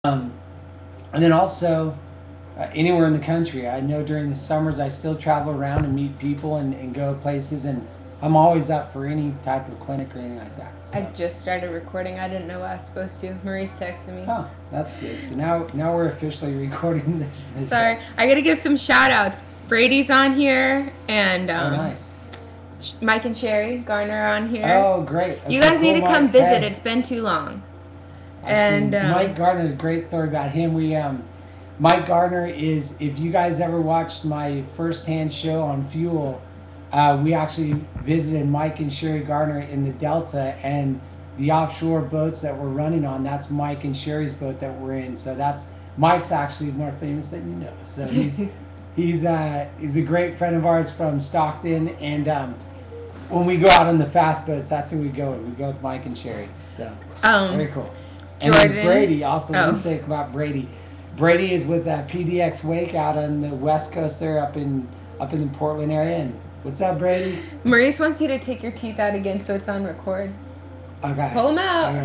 Um, and then also anywhere in the country. I know during the summers I still travel around and meet people and go places, and I'm always up for any type of clinic or anything like that. I So. just started recording. I didn't know I was supposed to. Marie's texting me. Oh, that's good. So now we're officially recording this show. Sorry, I gotta give some shout outs. Brady's on here, and Oh, nice. Mike and Sherry Garner are on here. Oh, great. You guys need to come visit. Hey, It's been too long. and Mike Gardner, a great story about him. Mike Gardner is, if you guys ever watched my firsthand show on fuel, we actually visited Mike and Sherry Gardner in the Delta, and the offshore boats that we're running on, that's Mike and Sherry's boat that we're in. So Mike's actually more famous than you know. So he's a great friend of ours from Stockton, and when we go out on the fast boats, that's who we go with. We go with Mike and Sherry. So very cool. And Jordan. then Brady, also let's talk about Brady. Brady is with PDX Wake out on the West Coast there, up in the Portland area. And what's up, Brady? Maurice wants you to take your teeth out again so it's on record. Okay. Pull them out.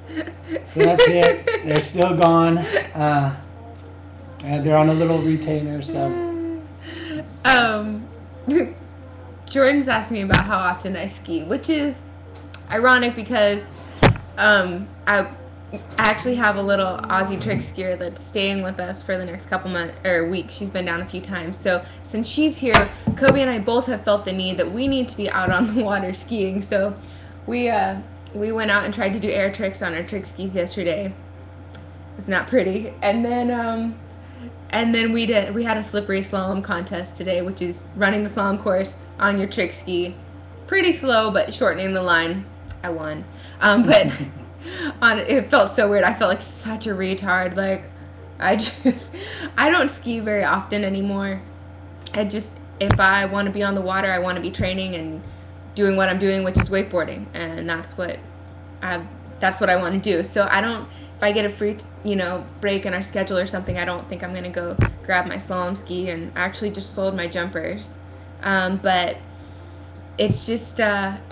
Okay. So that's it. They're still gone. They're on a little retainer. So. Jordan's asking me about how often I ski, which is ironic because I actually have a little Aussie trick skier that's staying with us for the next couple months or weeks. She's been down a few times. So since she's here, Kobe and I both have felt the need that we need to be out on the water skiing. So we went out and tried to do air tricks on our trick skis yesterday. It's not pretty. And then we had a slippery slalom contest today, which is running the slalom course on your trick ski. Pretty slow, but shortening the line. I won. But it felt so weird. I felt like such a retard. Like I don't ski very often anymore. If I want to be on the water, I want to be training and doing what I'm doing, which is wakeboarding, and that's what I want to do. So if I get a free break in our schedule or something, I don't think I'm gonna go grab my slalom ski. And I actually just sold my jumpers, but it's just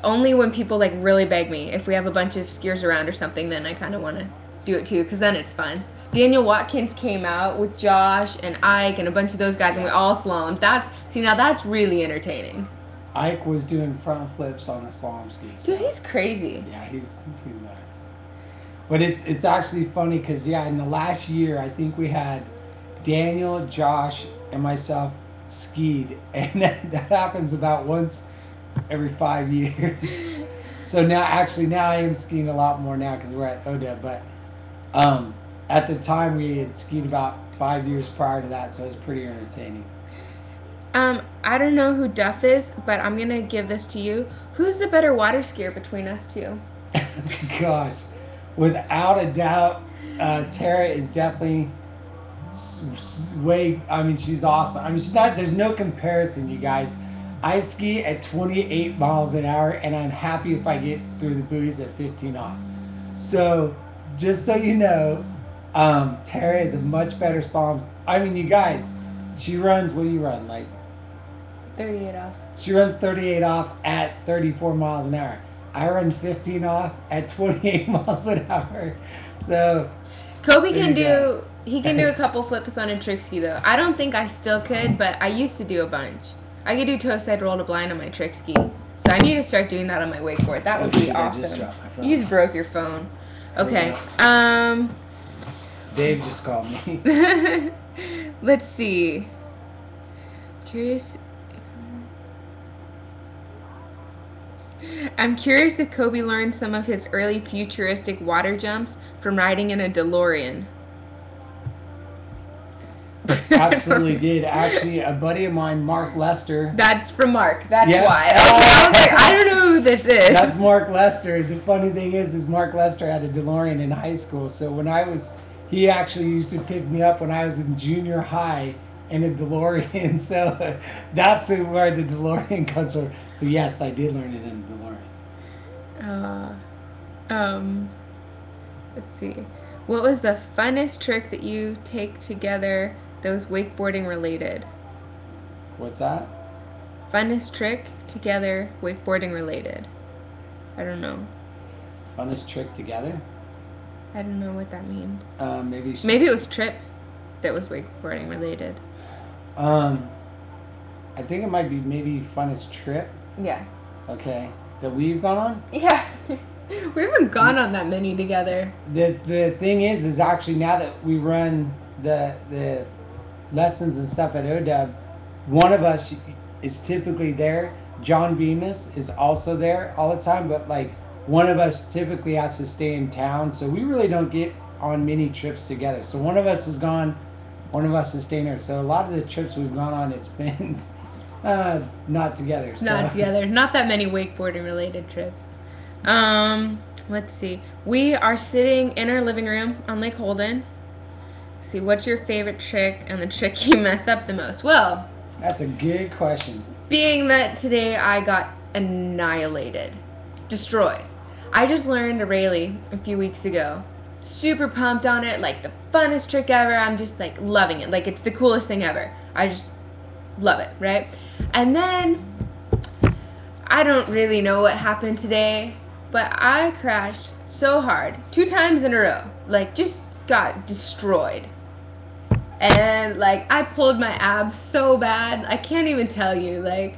only when people like really beg me. If we have a bunch of skiers around or something, then I kind of want to do it too, because then it's fun. Daniel Watkins came out with Josh and Ike and a bunch of those guys, and we all slalomed. Now that's really entertaining. Ike was doing front flips on the slalom ski. So. Dude, he's crazy. Yeah, he's nuts. But it's actually funny because in the last year I think we had Daniel, Josh, and myself skied, and that happens about once every 5 years. So now I am skiing a lot more now because we're at ODEB. But at the time we had skied about 5 years prior to that, so it was pretty entertaining. I don't know who Duff is, but I'm gonna give this to you. Who's the better water skier between us two? Gosh, without a doubt, Tarah is definitely way. I mean, she's awesome. I mean, she's not. There's no comparison, you guys. I ski at 28 miles an hour, and I'm happy if I get through the buoys at 15 off. So, just so you know, Tarah is a much better slalom. I mean, you guys, she runs. What do you run like? 38 off. She runs 38 off at 34 miles an hour. I run 15 off at 28 miles an hour. So Kobe can do a couple flips on a trick ski though. I don't think I still could, but I used to do a bunch. I could do toe side roll to blind on my trick ski. So I need to start doing that on my wakeboard. That would be awesome. You just broke your phone. Okay. Dave just called me. Let's see. I'm curious if Kobe learned some of his early futuristic water jumps from riding in a DeLorean. Absolutely did. Actually, a buddy of mine, Mark Lester. That's from Mark. That's why. Okay, I was like, I don't know who this is. That's Mark Lester. The funny thing is Mark Lester had a DeLorean in high school. So he actually used to pick me up when I was in junior high in a DeLorean. So that's where the DeLorean comes from. So yes, I did learn it in a DeLorean. Let's see. What was the funnest trick that you take together that was wakeboarding related? What's that? Funnest trick together, wakeboarding related. I don't know. Funnest trick together? I don't know what that means. Maybe it was trip that was wakeboarding related. I think it might be maybe funnest trip. Yeah. Okay. That we've gone on? Yeah. We haven't gone on that many together. The thing is actually now that we run the lessons and stuff at OW, one of us is typically there. John Bemis is also there all the time, but like one of us typically has to stay in town, so we really don't get on many trips together. So one of us is gone, one of us is staying there. So a lot of the trips we've gone on, it's been not together. Not together. Not that many wakeboarding related trips. Let's see. We are sitting in our living room on Lake Holden. See, what's your favorite trick and the trick you mess up the most? Well, that's a good question. Being that today I got annihilated, destroyed. I just learned a Rayleigh a few weeks ago. Super pumped on it, like the funnest trick ever. I'm just like loving it. Like it's the coolest thing ever. I just love it, right? And then I don't really know what happened today, but I crashed so hard 2 times in a row. Like just got destroyed. And like I pulled my abs so bad. I can't even tell you. Like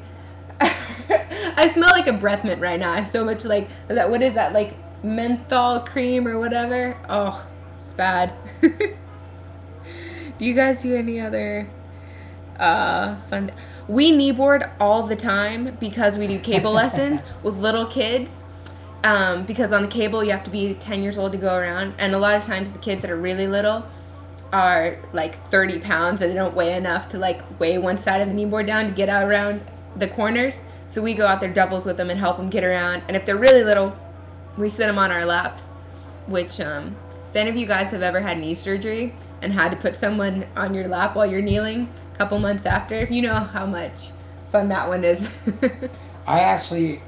I smell like a breath mint right now. I have so much like that. What is that? Like menthol cream or whatever. Oh, it's bad. Do you guys do any other fun? We kneeboard all the time because we do cable lessons with little kids. Because on the cable you have to be 10 years old to go around, and a lot of times the kids that are really little are like 30 pounds and they don't weigh enough to like weigh one side of the kneeboard down to get out around the corners. So we go out there doubles with them and help them get around. And if they're really little, we sit them on our laps. Which, if any of you guys have ever had knee surgery and had to put someone on your lap while you're kneeling a couple months after, you know how much fun that one is. I actually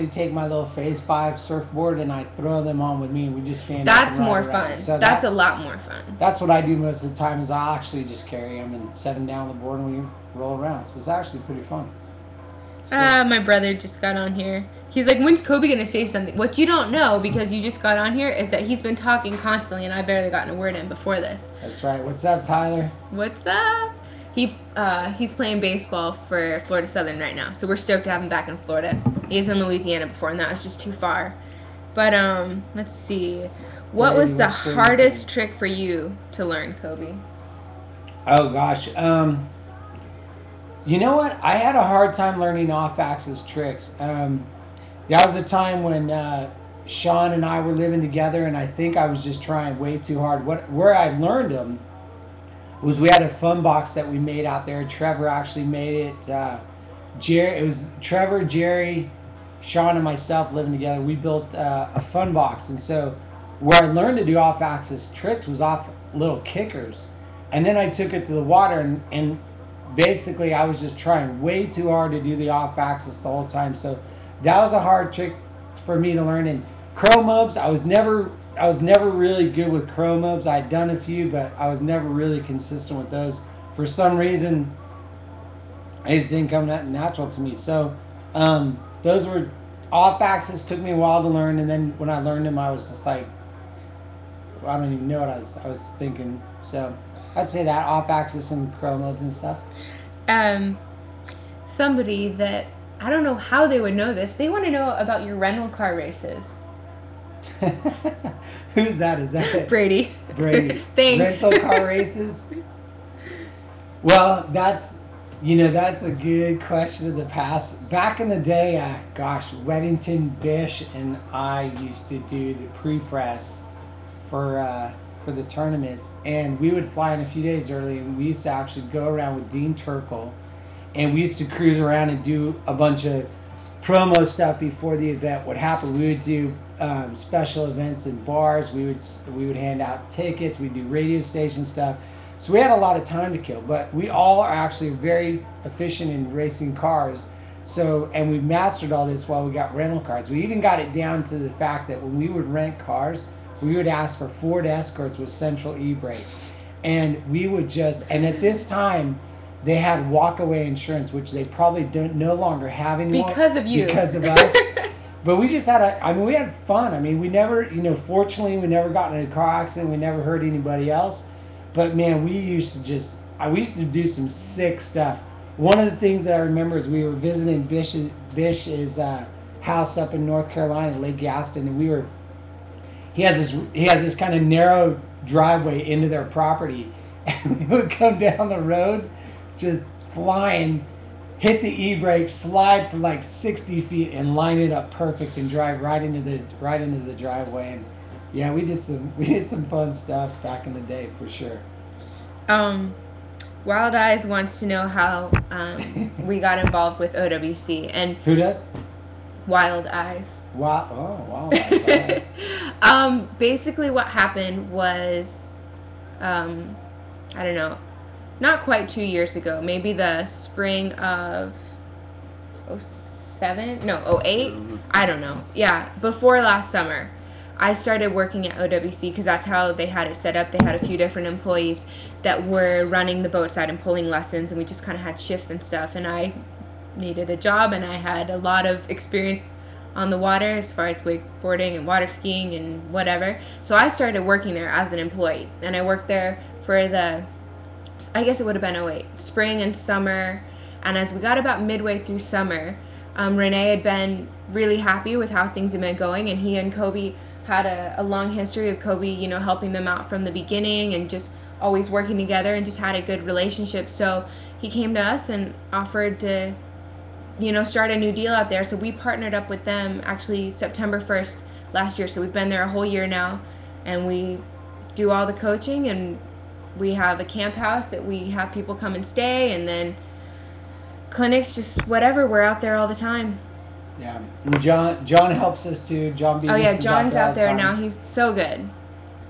take my little Phase 5 surfboard and I throw them on with me and we just stand up. That's more fun. So that's a lot more fun. That's what I do most of the time is I actually just carry them and set them down the board and we roll around. So it's actually pretty fun. My brother just got on here. He's like, when's Kobe going to say something? What you don't know, because you just got on here, is that he's been talking constantly and I barely gotten a word in before this. That's right. What's up, Tyler? What's up? He's playing baseball for Florida Southern right now, so we're stoked to have him back in Florida. He was in Louisiana before, and that was just too far. But let's see. What was the hardest trick for you to learn, Kobe? Oh gosh, you know what? I had a hard time learning off-axis tricks. That was a time when Sean and I were living together, and I think I was just trying way too hard. Where I learned them was we had a fun box that we made out there. Trevor actually made it. It was Trevor, Jerry, Sean, and myself living together. We built a fun box, and so where I learned to do off-axis tricks was off little kickers, and then I took it to the water, and basically I was just trying way too hard to do the off-axis the whole time. So that was a hard trick for me to learn. And chrome ups, I was never really good with chrome ups. I'd done a few, but I was never really consistent with those. For some reason, they just didn't come that natural to me. So those were off-axis. Took me a while to learn, and then when I learned them, I was just like, I don't even know what I was thinking. So I'd say that off-axis and chrome ups and stuff. Somebody that I don't know how they would know this. They want to know about your rental car races. Who's that? Is that it? Brady. Thanks. Rental car races? Well, that's a good question of the past. Back in the day, Weddington, Bish, and I used to do the pre-press for the tournaments, and we would fly in a few days early, and we used to actually go around with Dean Turkle, and we used to cruise around and do a bunch of promo stuff before the event would happen. We would do special events in bars. We would hand out tickets. We'd do radio station stuff. So we had a lot of time to kill, but we all are actually very efficient in racing cars. So, and we mastered all this while we got rental cars. We even got it down to the fact that when we would rent cars, we would ask for Ford Escorts with central e-brake. And we would and at this time, they had walkaway insurance, which they probably no longer have anymore. Because of you. Because of us. but we just we had fun. I mean, we never, fortunately, we never got in a car accident. We never hurt anybody else. But man, we used to do some sick stuff. One of the things that I remember is we were visiting Bish's house up in North Carolina, Lake Gaston, and he has this kind of narrow driveway into their property, and we would come down the road, just flying, hit the e-brake, slide for like 60 feet, and line it up perfect, and drive right into the driveway. And yeah, we did some fun stuff back in the day for sure. Wild Eyes wants to know how we got involved with OWC. And who does? Wild Eyes. Wild Eyes. Basically what happened was, I don't know, not quite 2 years ago, maybe the spring of 07? No, 08? I don't know. Yeah, before last summer. I started working at OWC because that's how they had it set up. They had a few different employees that were running the boat side and pulling lessons, and we just kind of had shifts and stuff. And I needed a job, and I had a lot of experience on the water as far as wakeboarding and water skiing and whatever. So I started working there as an employee, and I worked there for I guess it would have been 08, spring and summer. And as we got about midway through summer, Renee had been really happy with how things had been going, and he and Kobe had a long history of Kobe, helping them out from the beginning and just always working together and just had a good relationship. So he came to us and offered to, start a new deal out there. So we partnered up with them actually September 1st last year. So we've been there a whole year now, and we do all the coaching, and we have a camp house that we have people come and stay, and then clinics, just whatever. We're out there all the time. Yeah, and John helps us too. John Beavis. Oh yeah, John's out there now. He's so good.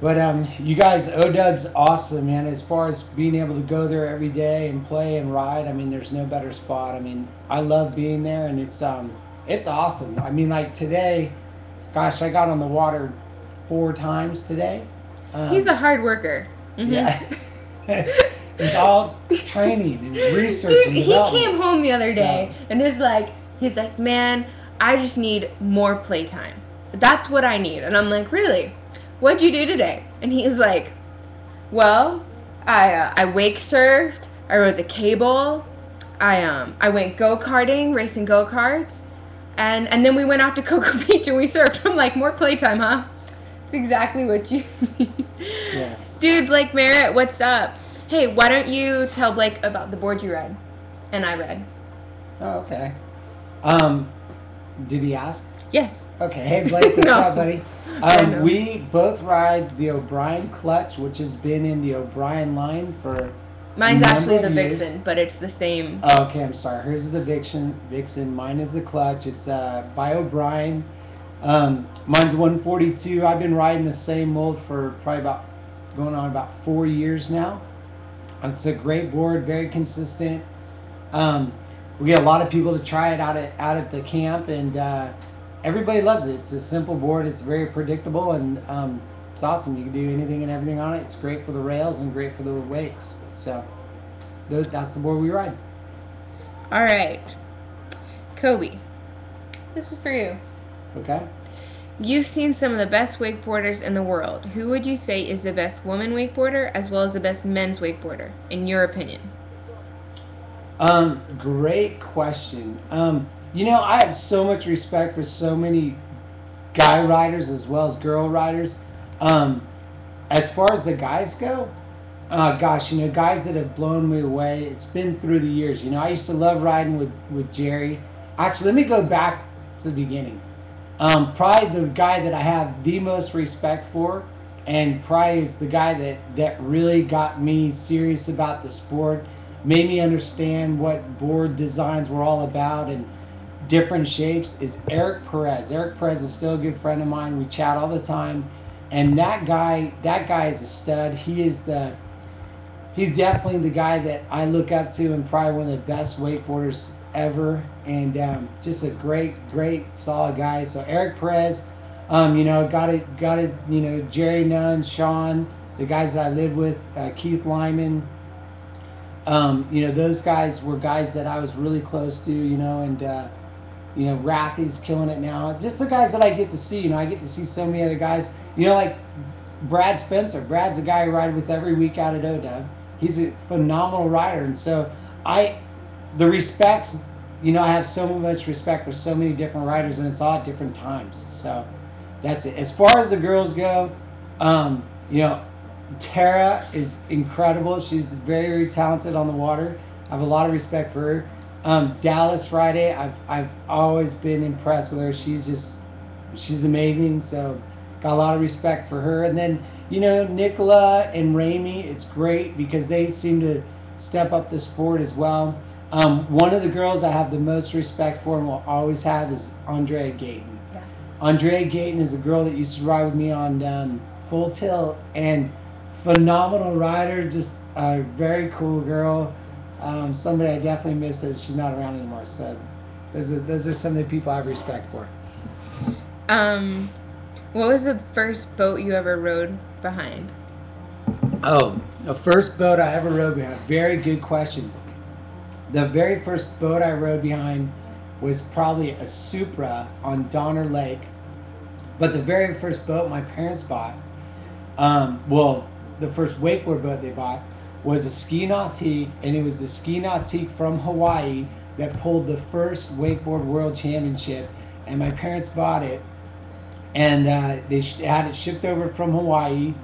But you guys, OW's awesome, man. As far as being able to go there every day and play and ride, I mean, there's no better spot. I mean, I love being there, and it's awesome. I mean, like today, gosh, I got on the water 4 times today. He's a hard worker. Mm-hmm. Yeah. It's all training and research. Dude, and he came home the other day and he's like, man, I just need more playtime. That's what I need. And I'm like, really? What'd you do today? And he's like, well, I wake surfed, I rode the cable, I went go-karting, racing go-karts, and then we went out to Cocoa Beach and we surfed. I'm like, more playtime, huh? It's exactly what you need. Yes. Dude, Blake Merritt, what's up? Hey, why don't you tell Blake about the board you ride? And I read. Oh, okay. Did he ask? Yes. Okay. Hey, Blake, what's up, buddy? We both ride the O'Brien clutch, which has been in the O'Brien line for Mine's actually the Vixen, but it's the same. Oh, okay, I'm sorry. Hers is the Vixen. Mine is the clutch. It's by O'Brien. Mine's 142. I've been riding the same mold for probably going on about 4 years now. It's a great board, very consistent. We get a lot of people to try it out at the camp, and everybody loves it. It's a simple board. It's very predictable, and it's awesome. You can do anything and everything on it. It's great for the rails and great for the wakes. So that's the board we ride. All right. Kobe, this is for you. Okay. You've seen some of the best wakeboarders in the world. Who would you say is the best woman wakeboarder as well as the best men's wakeboarder, in your opinion? Great question. I have so much respect for so many guy riders as well as girl riders. As far as the guys go, guys that have blown me away, it's been through the years. I used to love riding with Jerry. Actually, let me go back to the beginning. Probably the guy that I have the most respect for, and probably is the guy that really got me serious about the sport, made me understand what board designs were all about and different shapes, is Eric Perez. Eric Perez is still a good friend of mine. We chat all the time, and that guy is a stud. He's definitely the guy that I look up to, and probably one of the best wakeboarders ever, and just a great solid guy. So Eric Perez, got it, Jerry Nunn, Sean, the guys that I lived with, Keith Lyman, those guys were guys that I was really close to, and You know, Rathy's killing it now. Just the guys that I get to see. You know, I get to see so many other guys. You know, like Brad Spencer. Brad's a guy I ride with every week out at ODEV. He's a phenomenal rider. And so the respects, you know, I have so much respect for so many different riders, and it's all at different times. So that's it. As far as the girls go, you know, Tara is incredible. She's very, very talented on the water. I have a lot of respect for her. Dallas Friday, I've always been impressed with her. She's amazing. So got a lot of respect for her. And then, you know, Nicola and Ramey, it's great because they seem to step up the sport as well. One of the girls I have the most respect for and will always have is Andrea Gayton. Yeah. Andrea Gayton is a girl that used to ride with me on Full Tilt, and phenomenal rider, just a very cool girl. Somebody I definitely miss that she's not around anymore. So those are some of the people I have respect for. What was the first boat you ever rode behind? Oh, the first boat I ever rode behind. Very good question. The very first boat I rode behind was probably a Supra on Donner Lake. But the very first boat my parents bought, the first wakeboard boat they bought was a Ski Nautique, and it was the Ski Nautique from Hawaii that pulled the first wakeboard world championship. And my parents bought it, and they had it shipped over from Hawaii,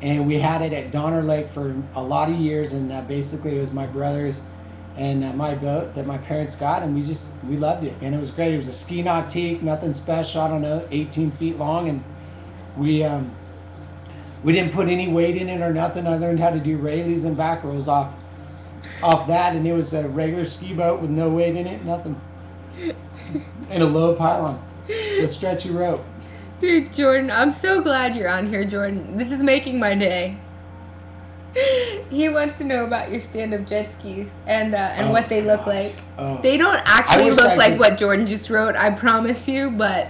and we had it at Donner Lake for a lot of years. And basically, it was my brother's and my boat that my parents got, and we loved it, and it was great. It was a Ski Nautique, nothing special. I don't know, 18 feet long, and we didn't put any weight in it or nothing. I learned how to do Rayleighs and back rolls off that, and it was a regular ski boat with no weight in it, nothing, and a low pylon, a stretchy rope. Dude, Jordan, I'm so glad you're on here, Jordan. This is making my day. He wants to know about your stand-up jet skis and what they look like. Oh. They don't actually look like what Jordan just wrote, I promise you, but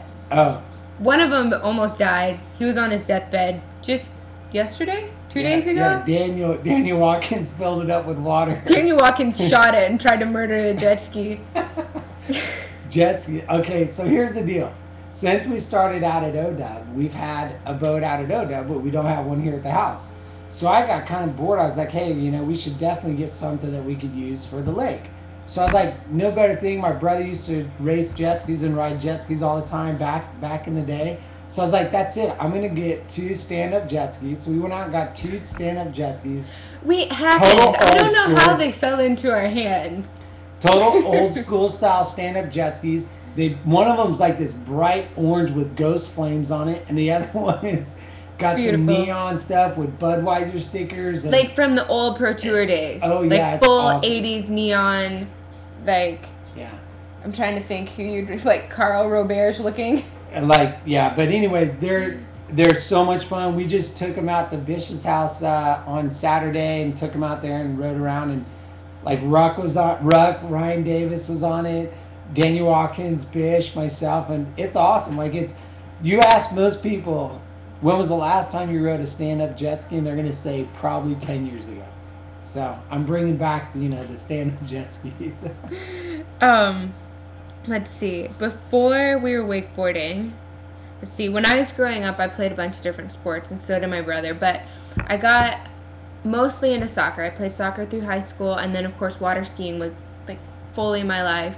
one of them almost died. He was on his deathbed just yesterday? 2 days ago? Yeah, Daniel Watkins filled it up with water. Daniel Watkins shot it and tried to murder a jet ski. Jet ski. Okay, so here's the deal. Since we started out at ODEV, we've had a boat out at ODEV, but we don't have one here at the house. So I got kind of bored. I was like, hey, you know, we should definitely get something that we could use for the lake. So I was like, no better thing. My brother used to race jet skis and ride jet skis all the time back in the day. So I was like, that's it. I'm going to get 2 stand-up jet skis. So we went out and got 2 stand-up jet skis. We happened. I don't know how they fell into our hands. Total old school style stand-up jet skis. One of them's like this bright orange with ghost flames on it, and the other one is got some neon stuff with Budweiser stickers. And like from the old Pro Tour days. Oh, yeah. Like full awesome. 80s neon, like... Yeah. I'm trying to think who you'd... Like Carl Roberge looking. Like, yeah. But anyways, they're so much fun. We just took them out to Bish's house on Saturday and took them out there and rode around. And like Ryan Davis was on it, Daniel Watkins, Bish, myself. And it's awesome. Like you ask most people... When was the last time you rode a stand-up jet ski? And they're going to say probably 10 years ago. So I'm bringing back, the stand-up jet skis. Let's see. Before we were wakeboarding, when I was growing up, I played a bunch of different sports, and so did my brother. But I got mostly into soccer. I played soccer through high school, and then, of course, water skiing was, like, fully my life.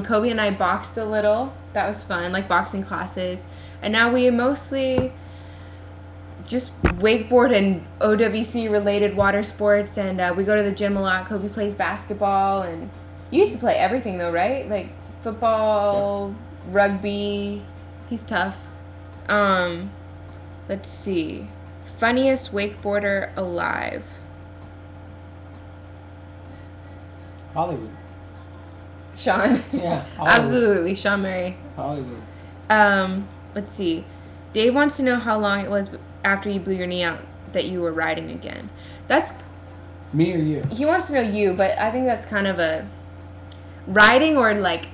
Kobe and I boxed a little. That was fun, like boxing classes. And now we mostly... just wakeboard and OWC-related water sports, and we go to the gym a lot. Kobe plays basketball, and you used to play everything, though, right? Like football, rugby. He's tough. Let's see. Funniest wakeboarder alive. Hollywood. Sean. Yeah, Hollywood. Absolutely, Sean Murray. Hollywood. Let's see. Dave wants to know how long it was after you blew your knee out that you were riding again. That's me or you? He wants to know you, but I think that's kind of a riding or like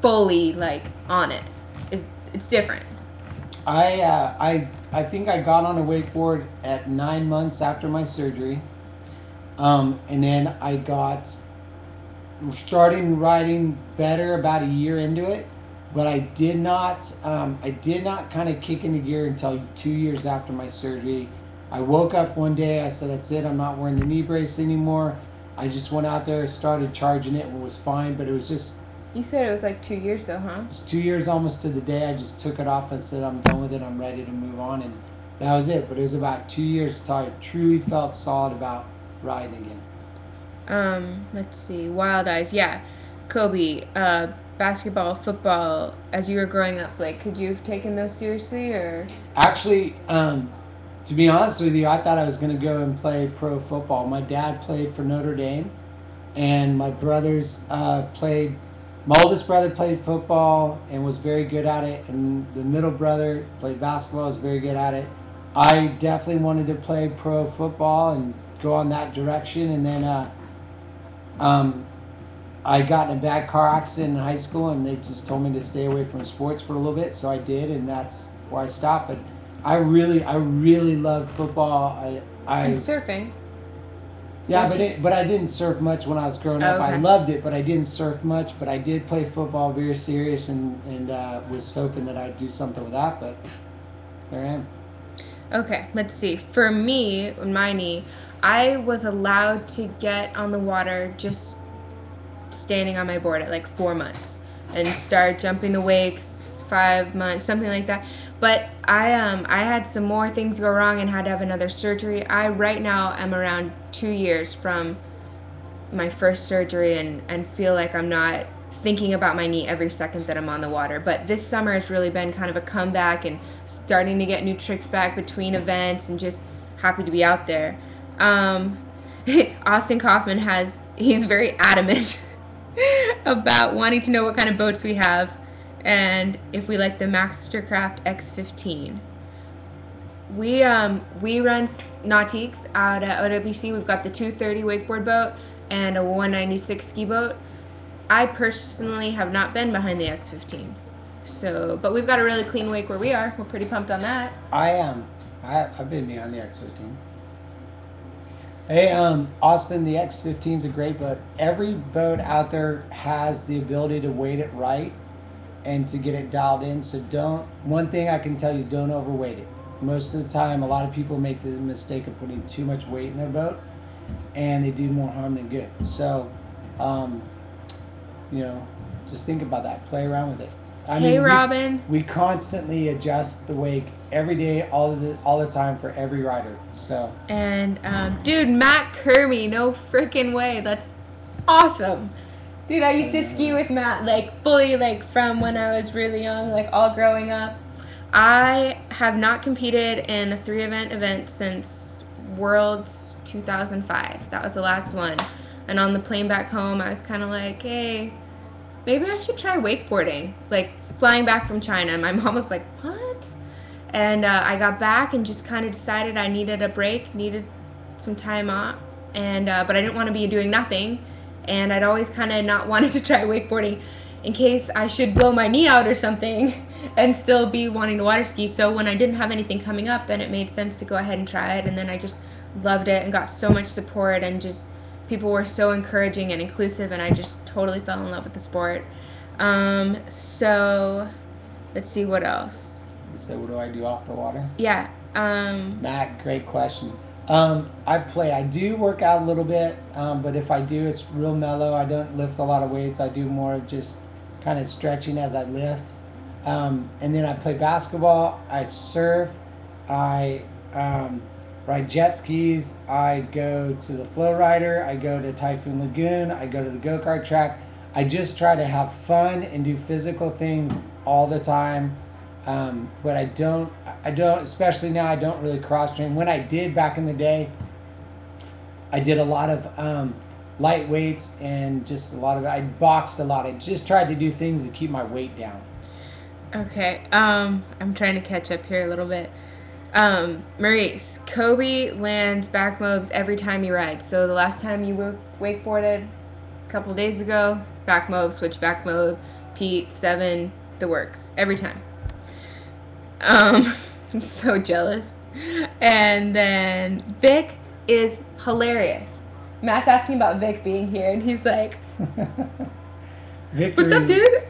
fully like on it. It's different. I think I got on a wakeboard at 9 months after my surgery, and then I got starting riding better about a year into it, but I did not kind of kick into gear until 2 years after my surgery. I woke up one day, I said, that's it, I'm not wearing the knee brace anymore. I just went out there, started charging it, and was fine, but it was just... You said it was like 2 years though, huh? It was 2 years almost to the day. I just took it off and said, I'm done with it, I'm ready to move on, and that was it. But it was about 2 years until I truly felt solid about riding again. Let's see. Wild Eyes. Yeah. Kobe, basketball, football, as you were growing up, like, could you have taken those seriously, or? Actually, to be honest with you, I thought I was going to go and play pro football. My dad played for Notre Dame, and my brothers played. My oldest brother played football and was very good at it, and the middle brother played basketball, was very good at it. I definitely wanted to play pro football and go on that direction, and then I got in a bad car accident in high school, and they just told me to stay away from sports for a little bit, so I did, and that's where I stopped. But I really loved football. And surfing. Yeah, but I didn't surf much when I was growing up. Okay. I loved it, but I didn't surf much. But I did play football very serious, and was hoping that I'd do something with that. But there I am. Okay, let's see. For me, with my knee, I was allowed to get on the water just standing on my board at like 4 months and start jumping the wakes 5 months, something like that. But I had some more things go wrong and had to have another surgery. I right now am around 2 years from my first surgery and feel like I'm not thinking about my knee every second that I'm on the water. But this summer has really been kind of a comeback and starting to get new tricks back between events and just happy to be out there. Austin Kaufman he's very adamant about wanting to know what kind of boats we have and if we like the Mastercraft X15. We run nautiques out at OWC. We've got the 230 wakeboard boat and a 196 ski boat. I personally have not been behind the X15. But we've got a really clean wake where we are. We're pretty pumped on that. I am. I've been behind the X15. Hey, Austin, the X15 is a great boat. Every boat out there has the ability to weight it right and to get it dialed in. So one thing I can tell you is don't overweight it. Most of the time, a lot of people make the mistake of putting too much weight in their boat, and they do more harm than good. So, just think about that. Play around with it. Robin. We constantly adjust the wake every day, all the time for every rider. So. And dude, Matt Kermy, no freaking way. That's awesome. Dude, I used to ski with Matt, like, fully, like, from when I was really young, like, all growing up. I have not competed in a 3-event since Worlds 2005. That was the last one. And on the plane back home, I was kind of like, hey, maybe I should try wakeboarding. Like, flying back from China. My mom was like, what? And I got back and just kind of decided I needed a break, needed some time off. And but I didn't want to be doing nothing. And I'd always kind of not wanted to try wakeboarding in case I should blow my knee out or something and still be wanting to water ski. So when I didn't have anything coming up, then it made sense to go ahead and try it. And then I just loved it and got so much support, and just people were so encouraging and inclusive, and I just totally fell in love with the sport. So let's see what else. So what do I do off the water? Yeah. Matt, great question. I do work out a little bit, but if I do, it's real mellow. I don't lift a lot of weights. I do more of just kind of stretching as I lift. And then I play basketball. I surf. I ride jet skis. I go to the flow rider. I go to Typhoon Lagoon. I go to the go-kart track. I just try to have fun and do physical things all the time. But I don't, especially now, I don't really cross train. When I did back in the day, I did a lot of light weights and just I boxed a lot. I just tried to do things to keep my weight down. Okay, I'm trying to catch up here a little bit. Maurice, Kobe lands back mobs every time you ride. So the last time you wakeboarded a couple days ago, back mob, switch back mob, Pete, 7, the works, every time. I'm so jealous. And then Vic is hilarious. Matt's asking about Vic being here, and he's like, Victory. "What's up, dude?"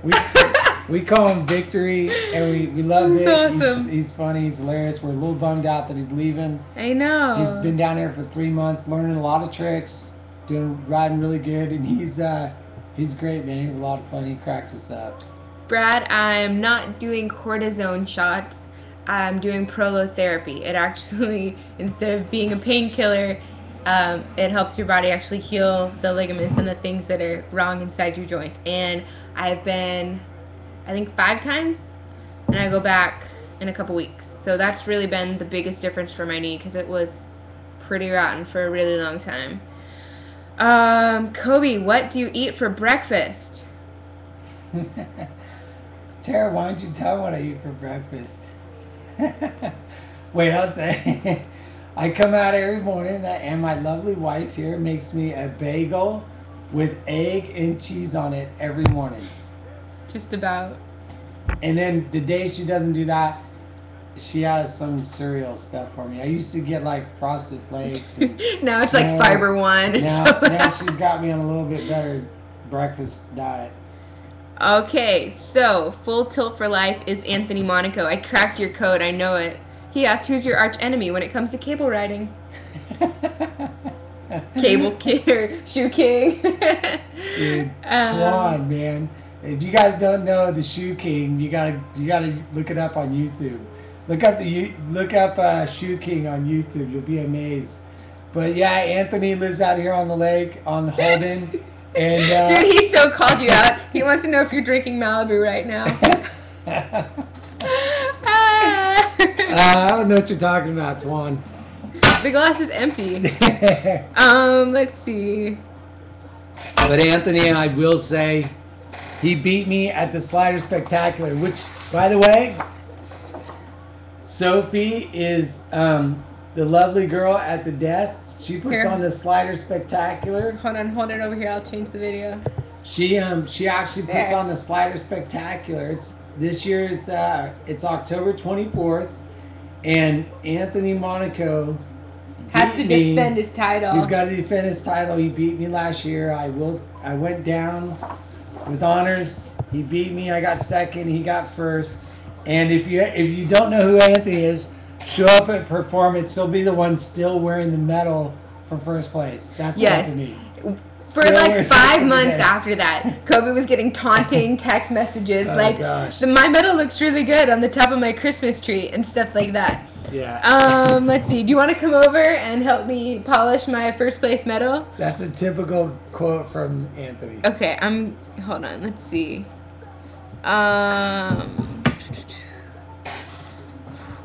We call him Victory, and we love Vic. Awesome. He's funny. He's hilarious. We're a little bummed out that he's leaving. I know. He's been down here for 3 months, learning a lot of tricks, riding really good, and he's great, man. He's a lot of fun. He cracks us up. Brad, I'm not doing cortisone shots. I'm doing prolotherapy. It actually, instead of being a painkiller, it helps your body actually heal the ligaments and the things that are wrong inside your joints. And I've been, I think, 5 times, and I go back in a couple weeks. So that's really been the biggest difference for my knee because it was pretty rotten for a really long time. Kobe, what do you eat for breakfast? Tara, why don't you tell me what I eat for breakfast? Wait, I'll say. I come out every morning, and my lovely wife here makes me a bagel with egg and cheese on it every morning. Just about. And then the day she doesn't do that, she has some cereal stuff for me. I used to get like Frosted Flakes. And now it's like Fiber One. Now she's got me on a little bit better breakfast diet. Okay, so full tilt for life is Anthony Monaco. I cracked your code. I know it. He asked, "Who's your arch enemy when it comes to cable riding?" Cable King or Shoe King. Dude, Twan, man. If you guys don't know the Shoe King, you gotta look it up on YouTube. Look up Shoe King on YouTube. You'll be amazed. But yeah, Anthony lives out here on the lake on Holden. And, dude, he so called you out. He wants to know if you're drinking Malibu right now. I don't know what you're talking about, Twan. The glass is empty. Let's see. But Anthony, I will say, he beat me at the Slider Spectacular, which, by the way, Sophie is the lovely girl at the desk. She puts on the Slider Spectacular. Hold it over here. I'll change the video. She actually puts on the Slider Spectacular. This year it's October 24th, and Anthony Monaco has to defend his title. He's got to defend his title. He beat me last year. I went down with honors. He beat me. I got second. He got first. And if you don't know who Anthony is, show up at performance. He'll be the one still wearing the medal for first place. That's Anthony. For like 5 months after that, Kobe was getting taunting text messages like, "My medal looks really good on the top of my Christmas tree," and stuff like that. Yeah. Let's see. Do you want to come over and help me polish my first place medal? That's a typical quote from Anthony. Okay. Hold on. Let's see.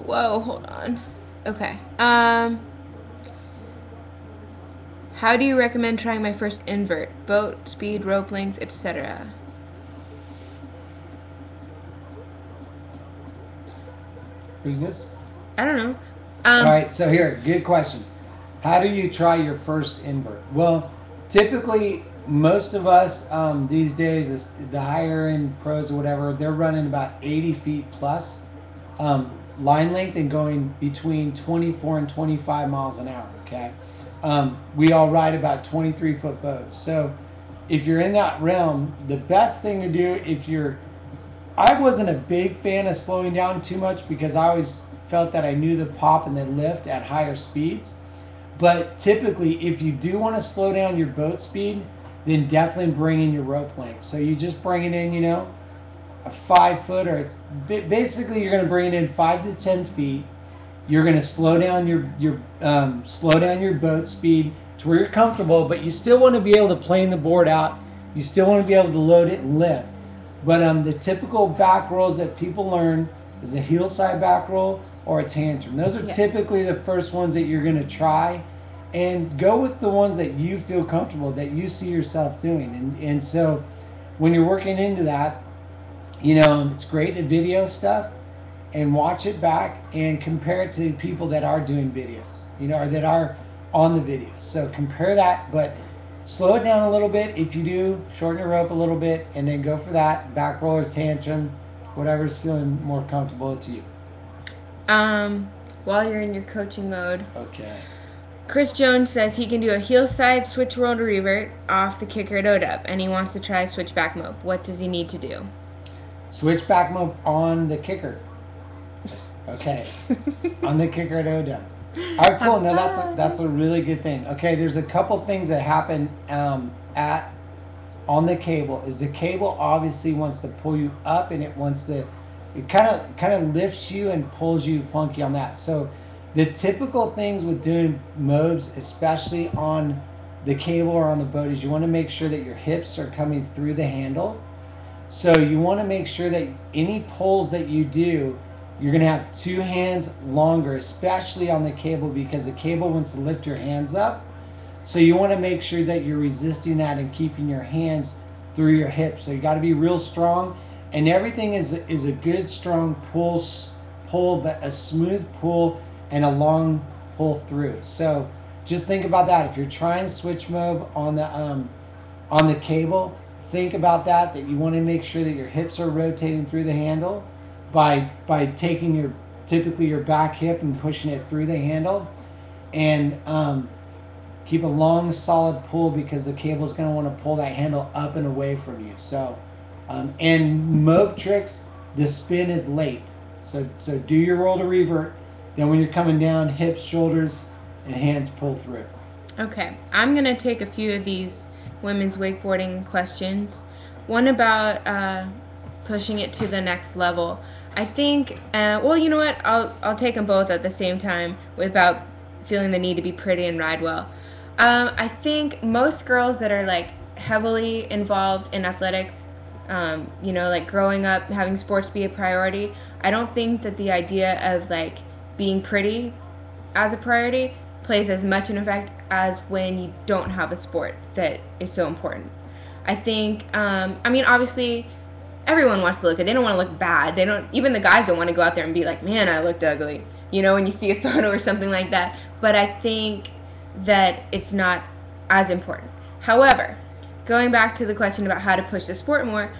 Whoa. Hold on. Okay. How do you recommend trying my first invert? Boat, speed, rope length, etc. Who's this? I don't know. All right, so here, good question. How do you try your first invert? Well, typically, most of us these days, the higher end pros or whatever, they're running about 80 feet plus line length and going between 24 and 25 miles an hour, okay? We all ride about 23-foot boats. So if you're in that realm, the best thing to do I wasn't a big fan of slowing down too much because I always felt that I knew the pop and the lift at higher speeds. But typically, if you do want to slow down your boat speed, then definitely bring in your rope length. So you just bring it in, a 5 foot, or basically you're going to bring it in 5 to 10 feet. You're going to slow down your boat speed to where you're comfortable, but you still want to be able to plane the board out. You still want to be able to load it and lift. But the typical back rolls that people learn is a heel side back roll or a tantrum. Those are typically the first ones that you're going to try, and go with the ones that you feel comfortable, that you see yourself doing. And so when you're working into that, it's great to video stuff and watch it back and compare it to people that are doing videos, or that are on the videos. So compare that, but slow it down a little bit. If you do, shorten your rope a little bit, and then go for that back roll or tantrum, whatever's feeling more comfortable to you. While you're in your coaching mode. Okay. Chris Jones says he can do a heel side switch roll to revert off the kicker at ODUP, and he wants to try switchback mope. What does he need to do? Switchback mope on the kicker. Okay. On the kicker at ODUP. All right, cool. No, that's a really good thing. Okay, there's a couple things that happen on the cable. Is the cable obviously wants to pull you up, and it kind of lifts you and pulls you funky on that. So the typical things with doing mobs, especially on the cable or on the boat, is you want to make sure that your hips are coming through the handle. So you want to make sure that any pulls that you do, you're going to have 2 hands longer, especially on the cable, because the cable wants to lift your hands up. So you want to make sure that you're resisting that and keeping your hands through your hips. So you got to be real strong, and everything is a good strong pull, but a smooth pull and a long pull through. So just think about that. If you're trying switch mob on the cable, think about that you want to make sure that your hips are rotating through the handle by taking typically your back hip and pushing it through the handle, and keep a long solid pull, because the cable is going to want to pull that handle up and away from you. So and mob tricks, the spin is late, so do your roll to revert, then when you're coming down, hips, shoulders, and hands pull through. Okay, I'm going to take a few of these women's wakeboarding questions. One about pushing it to the next level. I think, well, you know what? I'll take them both at the same time without feeling the need to be pretty and ride well. I think most girls that are like heavily involved in athletics, like growing up, having sports be a priority, I don't think that the idea of like being pretty as a priority plays as much an effect as when you don't have a sport that is so important. I think, obviously everyone wants to look good. They don't want to look bad. Even the guys don't want to go out there and be like, man, I looked ugly, when you see a photo or something like that. But I think that it's not as important. However, going back to the question about how to push the sport more,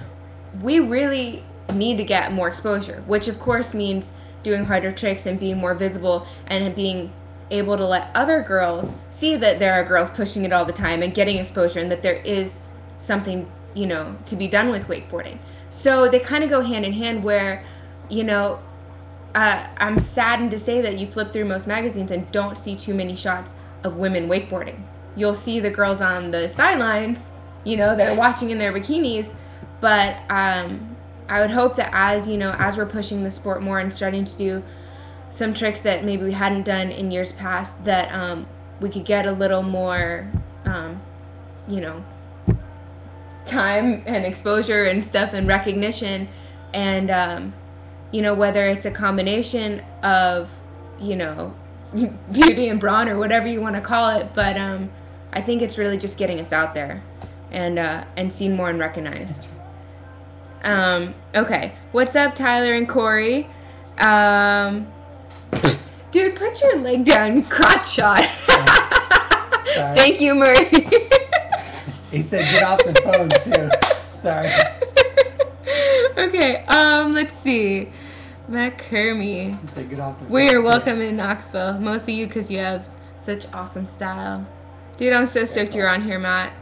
we really need to get more exposure, which of course means doing harder tricks and being more visible and being able to let other girls see that there are girls pushing it all the time and getting exposure, and that there is something, to be done with wakeboarding. So they kind of go hand in hand where, I'm saddened to say that you flip through most magazines and don't see too many shots of women wakeboarding. You'll see the girls on the sidelines, they're watching in their bikinis, but I would hope that as we're pushing the sport more and starting to do some tricks that maybe we hadn't done in years past, that we could get a little more, time and exposure and stuff and recognition, and whether it's a combination of beauty and brawn or whatever you want to call it, but I think it's really just getting us out there and seen more and recognized. Okay, what's up, Tyler and Corey? Dude, put your leg down, crotch shot. Thank you, Murray. He said get off the phone too. Sorry. Okay, let's see. Matt Kermy. He said get off the phone. We're welcome in Knoxville. Mostly you, because you have such awesome style. Dude, I'm so stoked you're on here, Matt.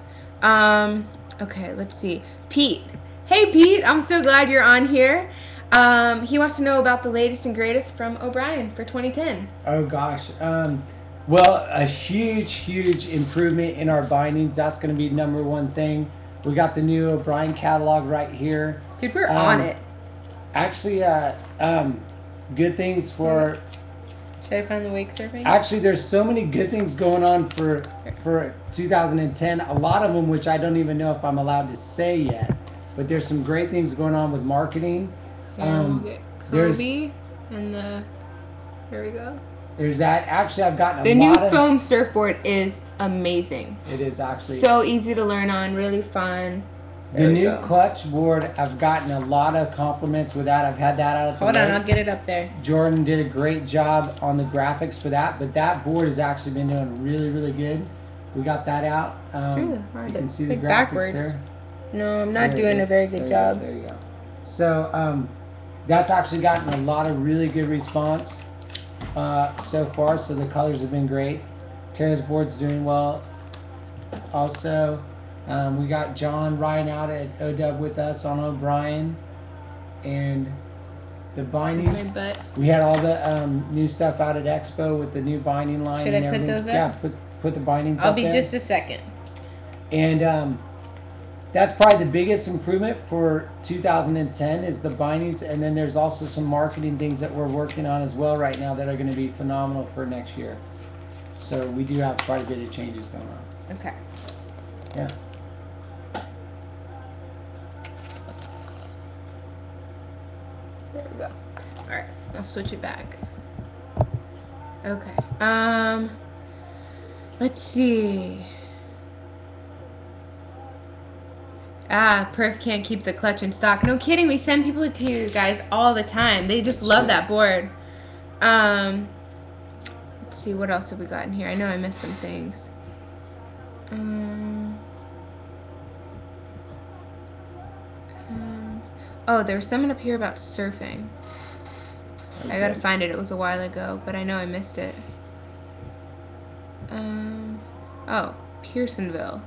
Okay, let's see. Pete. Hey, Pete. I'm so glad you're on here. He wants to know about the latest and greatest from O'Brien for 2010. Oh, gosh. Well, a huge improvement in our bindings. That's going to be number one thing. We got the new O'Brien catalog right here. Dude, we're on it. Actually, good things for... Should I find the wake surfing? Actually, there's so many good things going on for 2010. A lot of them, which I don't even know if I'm allowed to say yet. But there's some great things going on with marketing. Kobe and the... Here we go. There's that. Actually, I've gotten the new foam surfboard is amazing. It is actually so easy to learn on, really fun. The new clutch board, I've gotten a lot of compliments with that. I've had that out at the Hold on, I'll get it up there. Jordan did a great job on the graphics for that, but that board has actually been doing really good. We got that out. It's really hard. You can see the graphics backwards. there. No, I'm not doing a very good job. There you go. So that's actually gotten a lot of really good response so far. So the colors have been great. Tara's board's doing well. Also, we got John Ryan out at OW with us on O'Brien. And the bindings. We had all the new stuff out at Expo with the new binding line. Should and I put everything. those up? Yeah, put the bindings up. I'll be just a second. And that's probably the biggest improvement for 2010 is the bindings. And then there's also some marketing things that we're working on as well right now that are going to be phenomenal for next year. So we do have quite a bit of changes going on. Okay. Yeah. There we go. All right, I'll switch it back. Okay. Let's see. Perf can't keep the clutch in stock. No kidding. We send people to you guys all the time. They just love that board. Let's see. What else have we got in here? I know I missed some things. Oh, there was something up here about surfing. Okay. I gotta find it. It was a while ago, but I know I missed it. Oh, Pearsonville.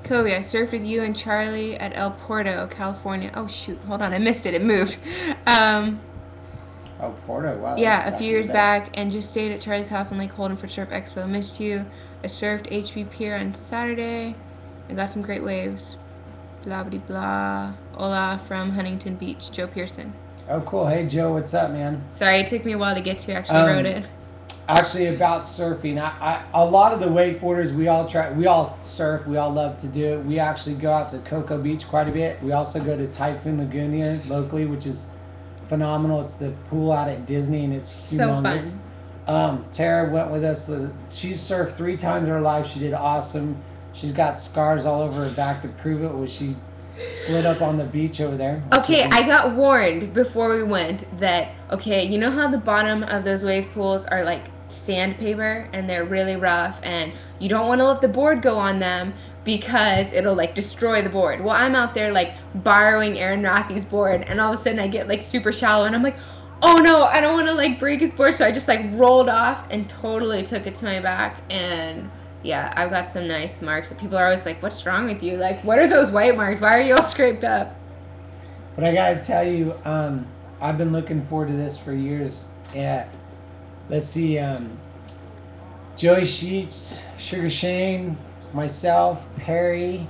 Kobe, I surfed with you and Charlie at El Porto, California. Oh, shoot. Hold on. I missed it. It moved. Oh, Porto. Wow. Yeah, a few years back, and just stayed at Charlie's house in Lake Holden for Surf Expo. Missed you. I surfed HB Pier on Saturday. I got some great waves. Blah, blah, blah. Hola from Huntington Beach. Joe Pearson. Oh, cool. Hey, Joe. What's up, man? Sorry, it took me a while to get to. I actually wrote it. Actually, about surfing, a lot of the wakeboarders, we all surf, we all love to do it. We actually go out to Cocoa Beach quite a bit. We also go to Typhoon Lagoon here locally, which is phenomenal. It's the pool out at Disney, and it's humongous. So fun. Tara went with us. She's surfed 3 times in her life. She did awesome. She's got scars all over her back to prove it when she slid up on the beach over there. Okay, I got warned before we went that, okay, you know how the bottom of those wave pools are like sandpaper and they're really rough and you don't want to let the board go on them because it'll like destroy the board. Well, I'm out there like borrowing Aaron Rothy's board and all of a sudden I get like super shallow and I'm like, oh no, I don't want to like break his board. So I just like rolled off and totally took it to my back. And yeah, I've got some nice marks that people are always like, what's wrong with you? Like, what are those white marks? Why are you all scraped up? But I gotta tell you, I've been looking forward to this for years. Yeah. Let's see, Joey Sheets, Sugar Shane, myself, Perry,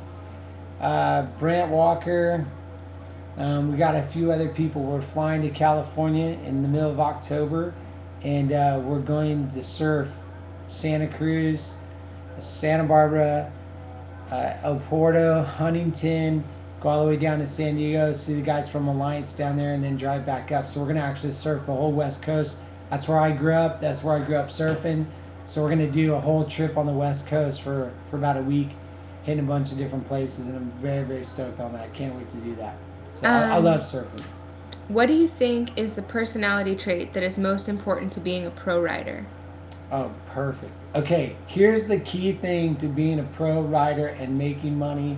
Brant Walker. We got a few other people. We're flying to California in the middle of October, and we're going to surf Santa Cruz, Santa Barbara, El Porto, Huntington, go all the way down to San Diego, see the guys from Alliance down there, and then drive back up. So we're going to actually surf the whole West Coast. That's where I grew up. That's where I grew up surfing. So we're going to do a whole trip on the West Coast for about a week, hitting a bunch of different places, and I'm very, very stoked on that. I can't wait to do that. So I love surfing. What do you think is the personality trait that is most important to being a pro rider? Oh, perfect. Okay, here's the key thing to being a pro rider and making money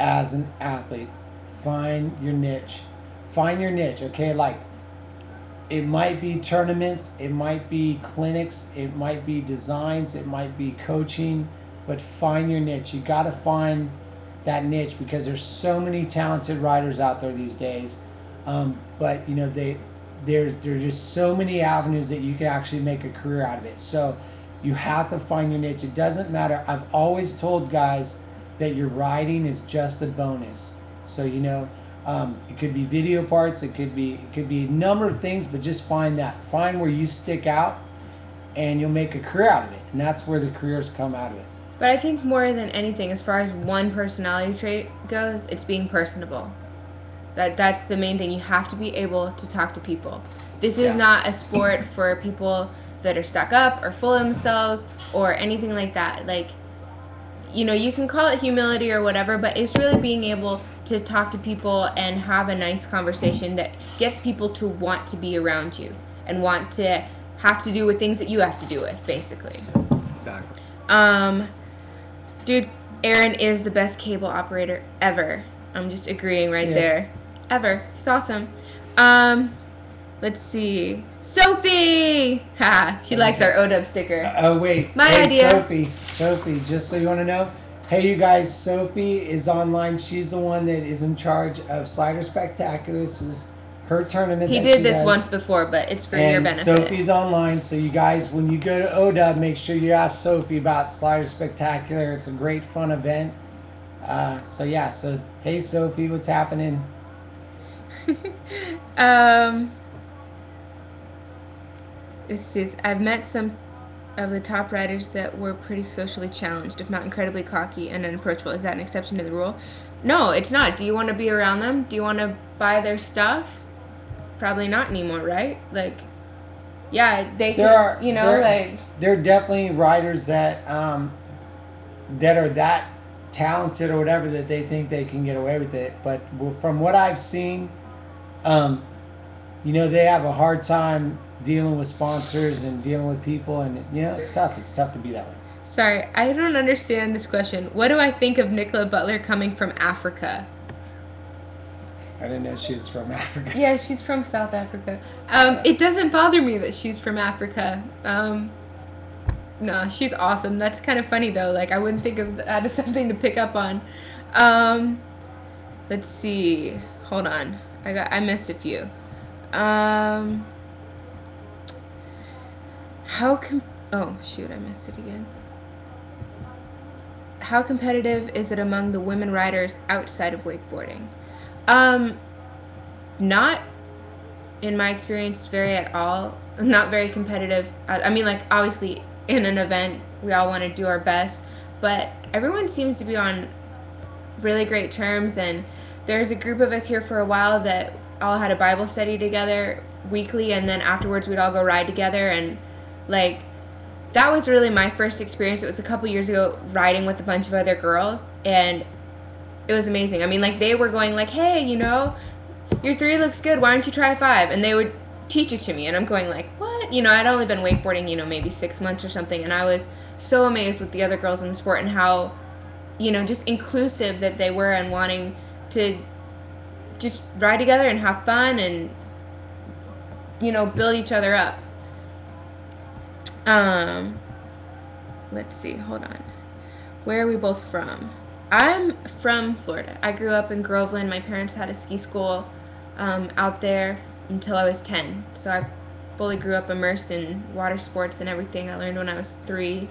as an athlete. Find your niche. Find your niche, okay? Like, it might be tournaments, it might be clinics, it might be designs, it might be coaching, but find your niche. You got to find that niche because there's so many talented riders out there these days. But you know, there's just so many avenues that you can actually make a career out of it. So you have to find your niche. It doesn't matter. I've always told guys that your riding is just a bonus. So you know. It could be video parts, it could be a number of things, but just find where you stick out and you'll make a career out of it, and that's where the careers come out of it. But I think more than anything, as far as one personality trait goes, it's being personable. That's the main thing. You have to be able to talk to people. This is not a sport for people that are stuck up or full of themselves or anything like that. Like, you know, you can call it humility or whatever, but it's really being able to talk to people and have a nice conversation that gets people to want to be around you and want to have to do with things that you have to do with, basically. Exactly. Dude, Aaron is the best cable operator ever. I'm just agreeing there. Ever. He's awesome. Let's see. Sophie! Ha! She likes our OW sticker. Oh, wait. My idea. Sophie, just so you want to know. Hey, you guys, Sophie is online. She's the one that is in charge of Slider Spectacular. This is her tournament. He did this once before, but it's for your benefit. Sophie's online, so you guys, when you go to OW, make sure you ask Sophie about Slider Spectacular. It's a great, fun event. So hey, Sophie, what's happening? I've met some of the top riders that were pretty socially challenged, if not incredibly cocky and unapproachable. Is that an exception to the rule? No, it's not. Do you want to be around them? Do you want to buy their stuff? Probably not anymore, right? Like, yeah, they there are definitely riders that are that talented or whatever that they think they can get away with it. But from what I've seen, they have a hard time dealing with sponsors and dealing with people, and it's tough. It's tough to be that way. Sorry, I don't understand this question. What do I think of Nicola Butler coming from Africa? I didn't know she was from Africa. Yeah, she's from South Africa. It doesn't bother me that she's from Africa. No, she's awesome. That's kind of funny though. Like, I wouldn't think of that as something to pick up on. Let's see. Hold on. I missed a few. Oh shoot, I missed it again. How competitive is it among the women riders outside of wakeboarding? Not, in my experience, very at all. Not very competitive. I mean, like, obviously, in an event, we all want to do our best, but everyone seems to be on really great terms, and there's a group of us here for a while that all had a Bible study together weekly, and then afterwards we'd all go ride together, and, like, that was really my first experience. It was a couple years ago, riding with a bunch of other girls, and it was amazing. I mean, like, they were going like, hey, your 3 looks good, why don't you try 5? And they would teach it to me, and I'm going like, what? I'd only been wakeboarding, maybe 6 months or something, and I was so amazed with the other girls in the sport and how, just inclusive that they were and wanting to just ride together and have fun and, build each other up. Let's see, hold on. Where are we both from? I'm from Florida. I grew up in Groveland. My parents had a ski school out there until I was 10. So I fully grew up immersed in water sports and everything I learned when I was 3.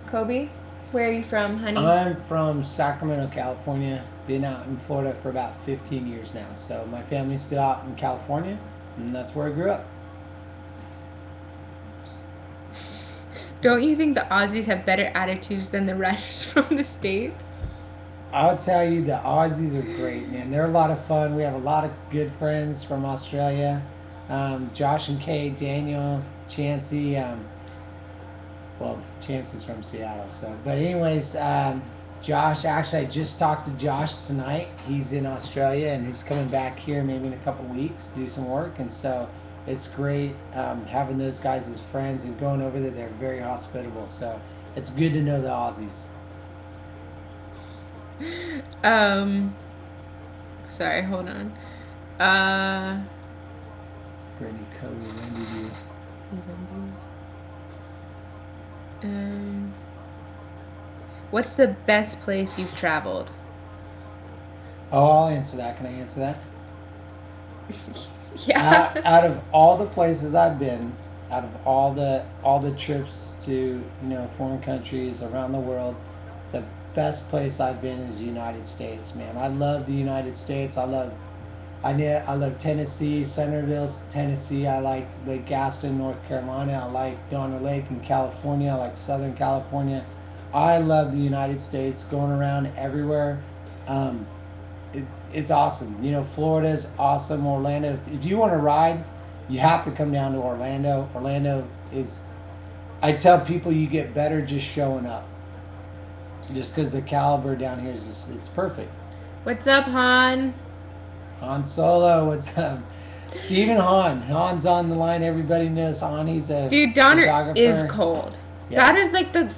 Kobe, where are you from, honey? I'm from Sacramento, California. Been out in Florida for about 15 years now. So my family's still out in California, and that's where I grew up. Don't you think the Aussies have better attitudes than the riders from the States? I'll tell you, the Aussies are great, man. They're a lot of fun. We have a lot of good friends from Australia. Josh and Kate, Daniel, Chancey. Chancey's from Seattle. But anyways, Josh, actually, I just talked to Josh tonight. He's in Australia, and he's coming back here maybe in a couple weeks to do some work. And so it's great having those guys as friends and going over there. They're very hospitable. So it's good to know the Aussies. Sorry, hold on. Brittany, Cody, when did you? What's the best place you've traveled? Oh, I'll answer that. Can I answer that? Yeah. Out of all the places I've been, out of all the trips to foreign countries around the world, the best place I've been is the United States, man. I love the United States. I love Tennessee, Centerville, Tennessee. I like Lake Gaston, North Carolina. I like Donner Lake in California. I like Southern California. I love the United States, going around everywhere. It's awesome. Florida's awesome. Orlando. If you want to ride, you have to come down to Orlando. Orlando is, I tell people, you get better just showing up. Just because the caliber down here is just, it's perfect. What's up, Han? Han Solo, what's up? Stephen Hahn. Han's on the line. Everybody knows Hahn. He's a dude. Donner photographer. Is cold. Yeah. That is like the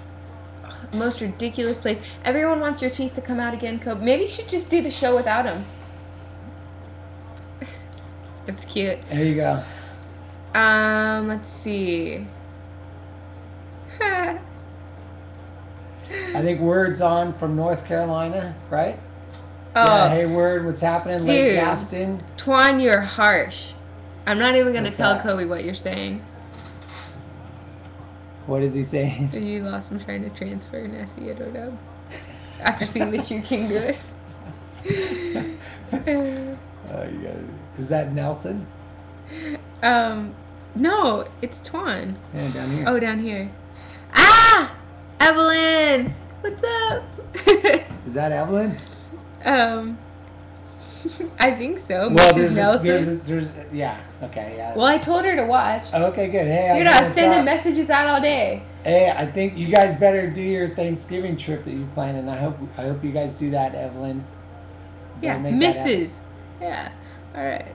most ridiculous place. Everyone wants your teeth to come out again, Kobe. Maybe you should just do the show without him. It's cute. There you go. Let's see. I think Word's on from North Carolina, right? Oh, yeah, hey Word, what's happening? Dude, Lake Gaston. Twan, you're harsh. I'm not even gonna tell that? Kobe what you're saying. What is he saying? You lost him trying to transfer Nessie at OW. After seeing the Shoe King do it. Is that Nelson? No, it's Twan. Yeah, down here. Oh, down here. Ah! Evelyn! What's up? Is that Evelyn? I think so. Well, Mrs. Nelson. There's, yeah, okay, yeah. Well, I told her to watch. Okay, good. Hey, dude, I was sending messages out all day. Hey, I think you guys better do your Thanksgiving trip that you're planning. I hope you guys do that, Evelyn. Yeah, Mrs. Yeah. All right.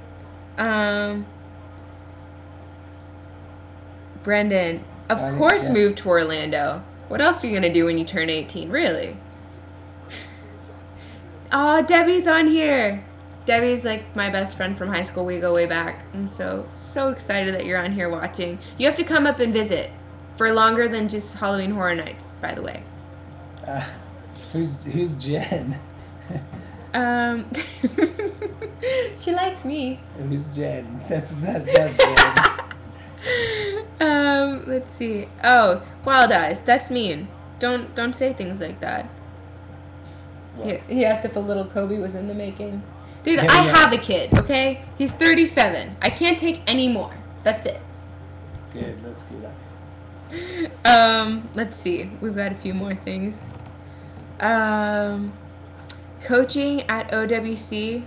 Brendan, of course, moved to Orlando. What else are you gonna do when you turn 18? Really? Oh, Debbie's on here. Debbie's like my best friend from high school. We go way back. I'm so excited that you're on here watching. You have to come up and visit for longer than just Halloween Horror Nights, by the way. Who's Jen? She likes me. Who's Jen? That's Jen. Let's see. Oh, Wild Eyes. That's mean. Don't say things like that. He asked if a little Kobe was in the making. Dude, I have a kid, okay? He's 37. I can't take any more. That's it. Good, let's do that. Let's see. We've got a few more things. Coaching at OWC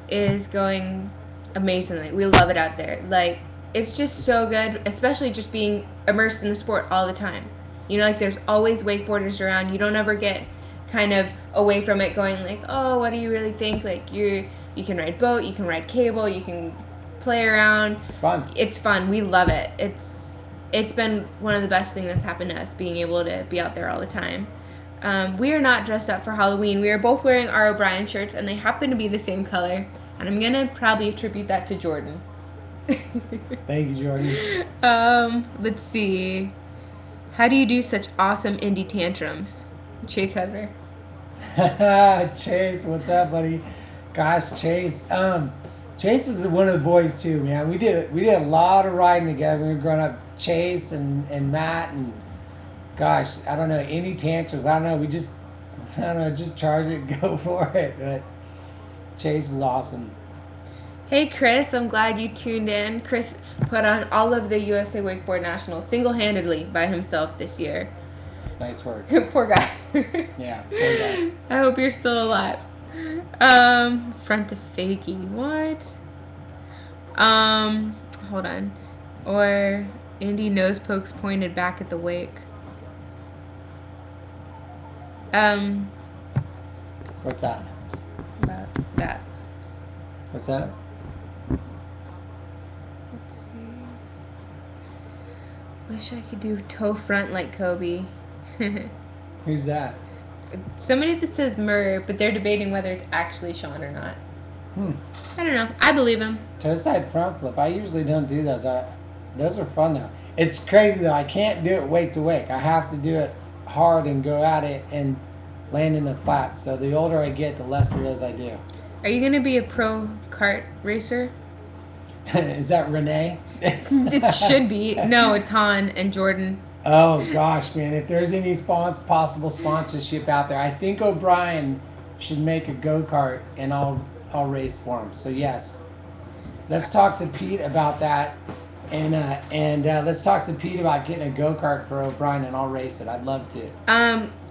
is going amazingly. We love it out there. Like, it's just so good, especially just being immersed in the sport all the time. You know, like, there's always wakeboarders around. You don't ever get kind of away from it going like, oh, what do you really think? Like, you can ride boat, you can ride cable, you can play around. It's fun. It's fun. We love it. It's been one of the best things that's happened to us, being able to be out there all the time. We are not dressed up for Halloween. We are both wearing our O'Brien shirts, and they happen to be the same color. And I'm gonna probably attribute that to Jordan. Thank you, Jordan. Let's see. How do you do such awesome indie tantrums? Chase Heather. Chase, what's up, buddy? Gosh, Chase. Chase is one of the boys too, man. We did a lot of riding together when we were growing up. Chase and Matt and gosh, I don't know, any tantrums. I don't know. Just charge it and go for it. But Chase is awesome. Hey, Chris, I'm glad you tuned in. Chris put on all of the USA Wakeboard Nationals single-handedly by himself this year. Nice work. Poor guy. Yeah, poor guy. I hope you're still alive. Front to fakie. What? Hold on. Or Indy nose pokes pointed back at the wake. What's that? About that. What's that? Let's see. Wish I could do toe front like Kobe. Who's that? Somebody that says Murr, but they're debating whether it's actually Sean or not. I don't know. I believe him. Toe side front flip. I usually don't do those. Those are fun though. It's crazy though. I can't do it wake to wake. I have to do it hard and go at it and land in the flat. So the older I get, the less of those I do. Are you gonna be a pro kart racer? Is that Renee? It should be. No, it's Han and Jordan. Oh gosh, man! If there's any possible sponsorship out there, I think O'Brien should make a go-kart, and I'll race for him. So yes, let's talk to Pete about that, and let's talk to Pete about getting a go-kart for O'Brien, and I'll race it. I'd love to.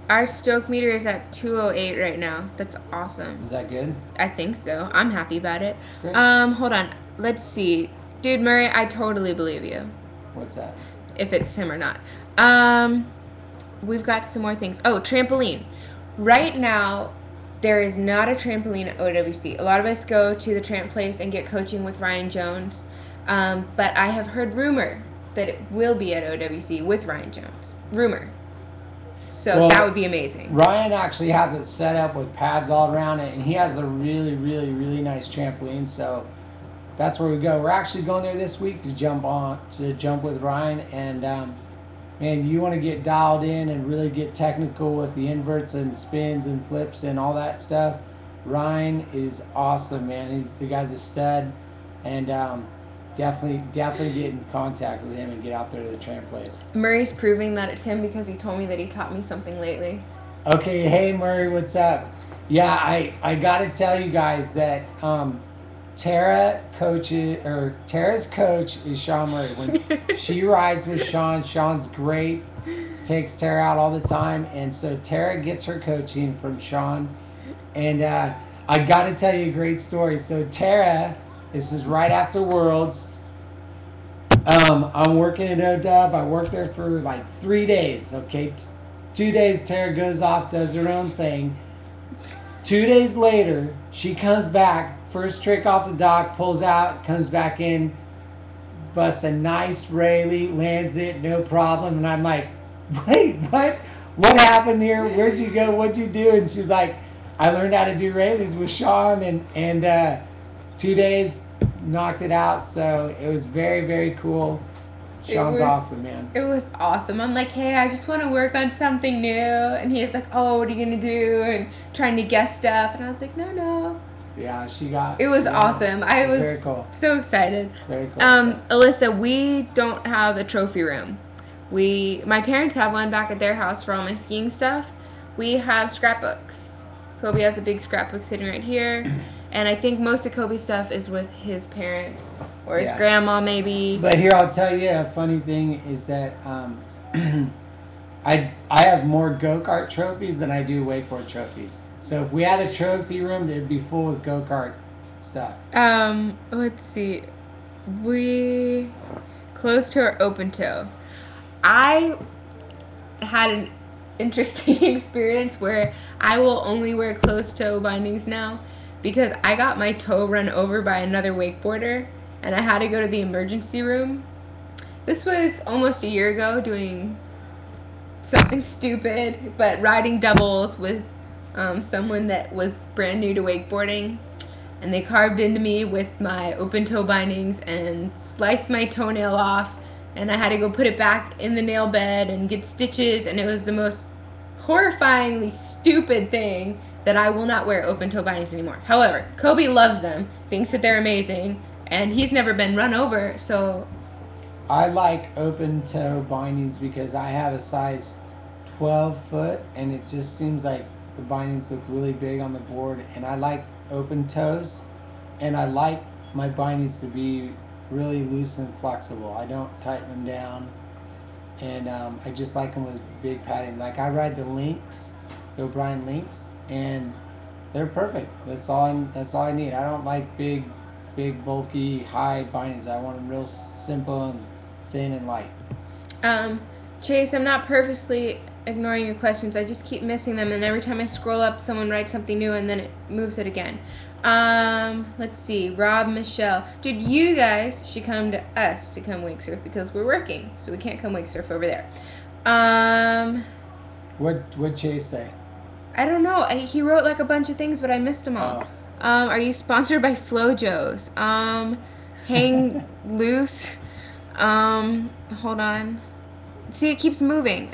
Our stroke meter is at 208 right now. That's awesome. Is that good? I think so. I'm happy about it. Great. Hold on. Let's see. Dude, Murray, I totally believe you. What's that? If it's him or not. We've got some more things. Oh, trampoline. Right now, there is not a trampoline at OWC. A lot of us go to the tramp place and get coaching with Ryan Jones. But I have heard rumor that it will be at OWC with Ryan Jones. Rumor. So that would be amazing. Ryan actually has it set up with pads all around it, and he has a really, really, really nice trampoline. So that's where we go. We're actually going there this week to jump with Ryan, and man, you want to get dialed in and really get technical with the inverts and spins and flips and all that stuff. Ryan is awesome, man. The guy's a stud, and definitely get in contact with him and get out there to the tramp place. Murray's proving that it's him because he told me that he taught me something lately. Okay, hey Murray, what's up? Yeah, I got to tell you guys that Tara's coach is Sean Murray. When she rides with Sean, Sean's great, takes Tara out all the time, and so Tara gets her coaching from Sean. And I got to tell you a great story. So Tara, this is right after Worlds. I'm working at ODub. I worked there for like 3 days. Okay, 2 days Tara goes off, does her own thing. 2 days later, she comes back. First trick off the dock, pulls out, comes back in, busts a nice Rayleigh, lands it, no problem. And I'm like, wait, what? What happened here? Where'd you go? What'd you do? And she's like, I learned how to do Rayleighs with Sean, and 2 days knocked it out. So it was very, very cool. Sean's awesome, man. It was awesome. I'm like, hey, I just want to work on something new. And he's like, oh, what are you going to do? And trying to guess stuff. And I was like, no. Yeah, it was awesome. I was very cool. So excited. Very cool. Alyssa, we don't have a trophy room. My parents have one back at their house for all my skiing stuff. We have scrapbooks. Kobe has a big scrapbook sitting right here. And I think most of Kobe's stuff is with his parents or his grandma, maybe. But here, I'll tell you a funny thing is that I have more go-kart trophies than I do wakeboard trophies. So if we had a trophy room, it'd be full with go-kart stuff. Let's see. We closed to our open toe. I had an interesting experience where I will only wear closed toe bindings now because I got my toe run over by another wakeboarder and I had to go to the emergency room. This was almost a year ago, doing something stupid, but riding doubles with someone that was brand new to wakeboarding, and they carved into me with my open toe bindings and sliced my toenail off, and I had to go put it back in the nail bed and get stitches, and it was the most horrifyingly stupid thing that I will not wear open toe bindings anymore. However, Kobe loves them, thinks that they're amazing, and he's never been run over, so I like open toe bindings because I have a size 12 foot, and it just seems like the bindings look really big on the board, and I like open toes, and I like my bindings to be really loose and flexible. I don't tighten them down, and I just like them with big padding. Like I ride the Lynx, the O'Brien Lynx, and they're perfect. That's all I need. I don't like big, bulky, high bindings. I want them real simple and thin and light. Chase, I'm not purposely ignoring your questions. I just keep missing them, and every time I scroll up, someone writes something new, and then it moves it again. Let's see. Rob, Michelle. Dude, you guys should come to us to come wake surf because we're working, so we can't come wake surf over there. What'd Chase say? I don't know. He wrote like a bunch of things, but I missed them all. Are you sponsored by FloJo's? Hang loose. Hold on. See, it keeps moving.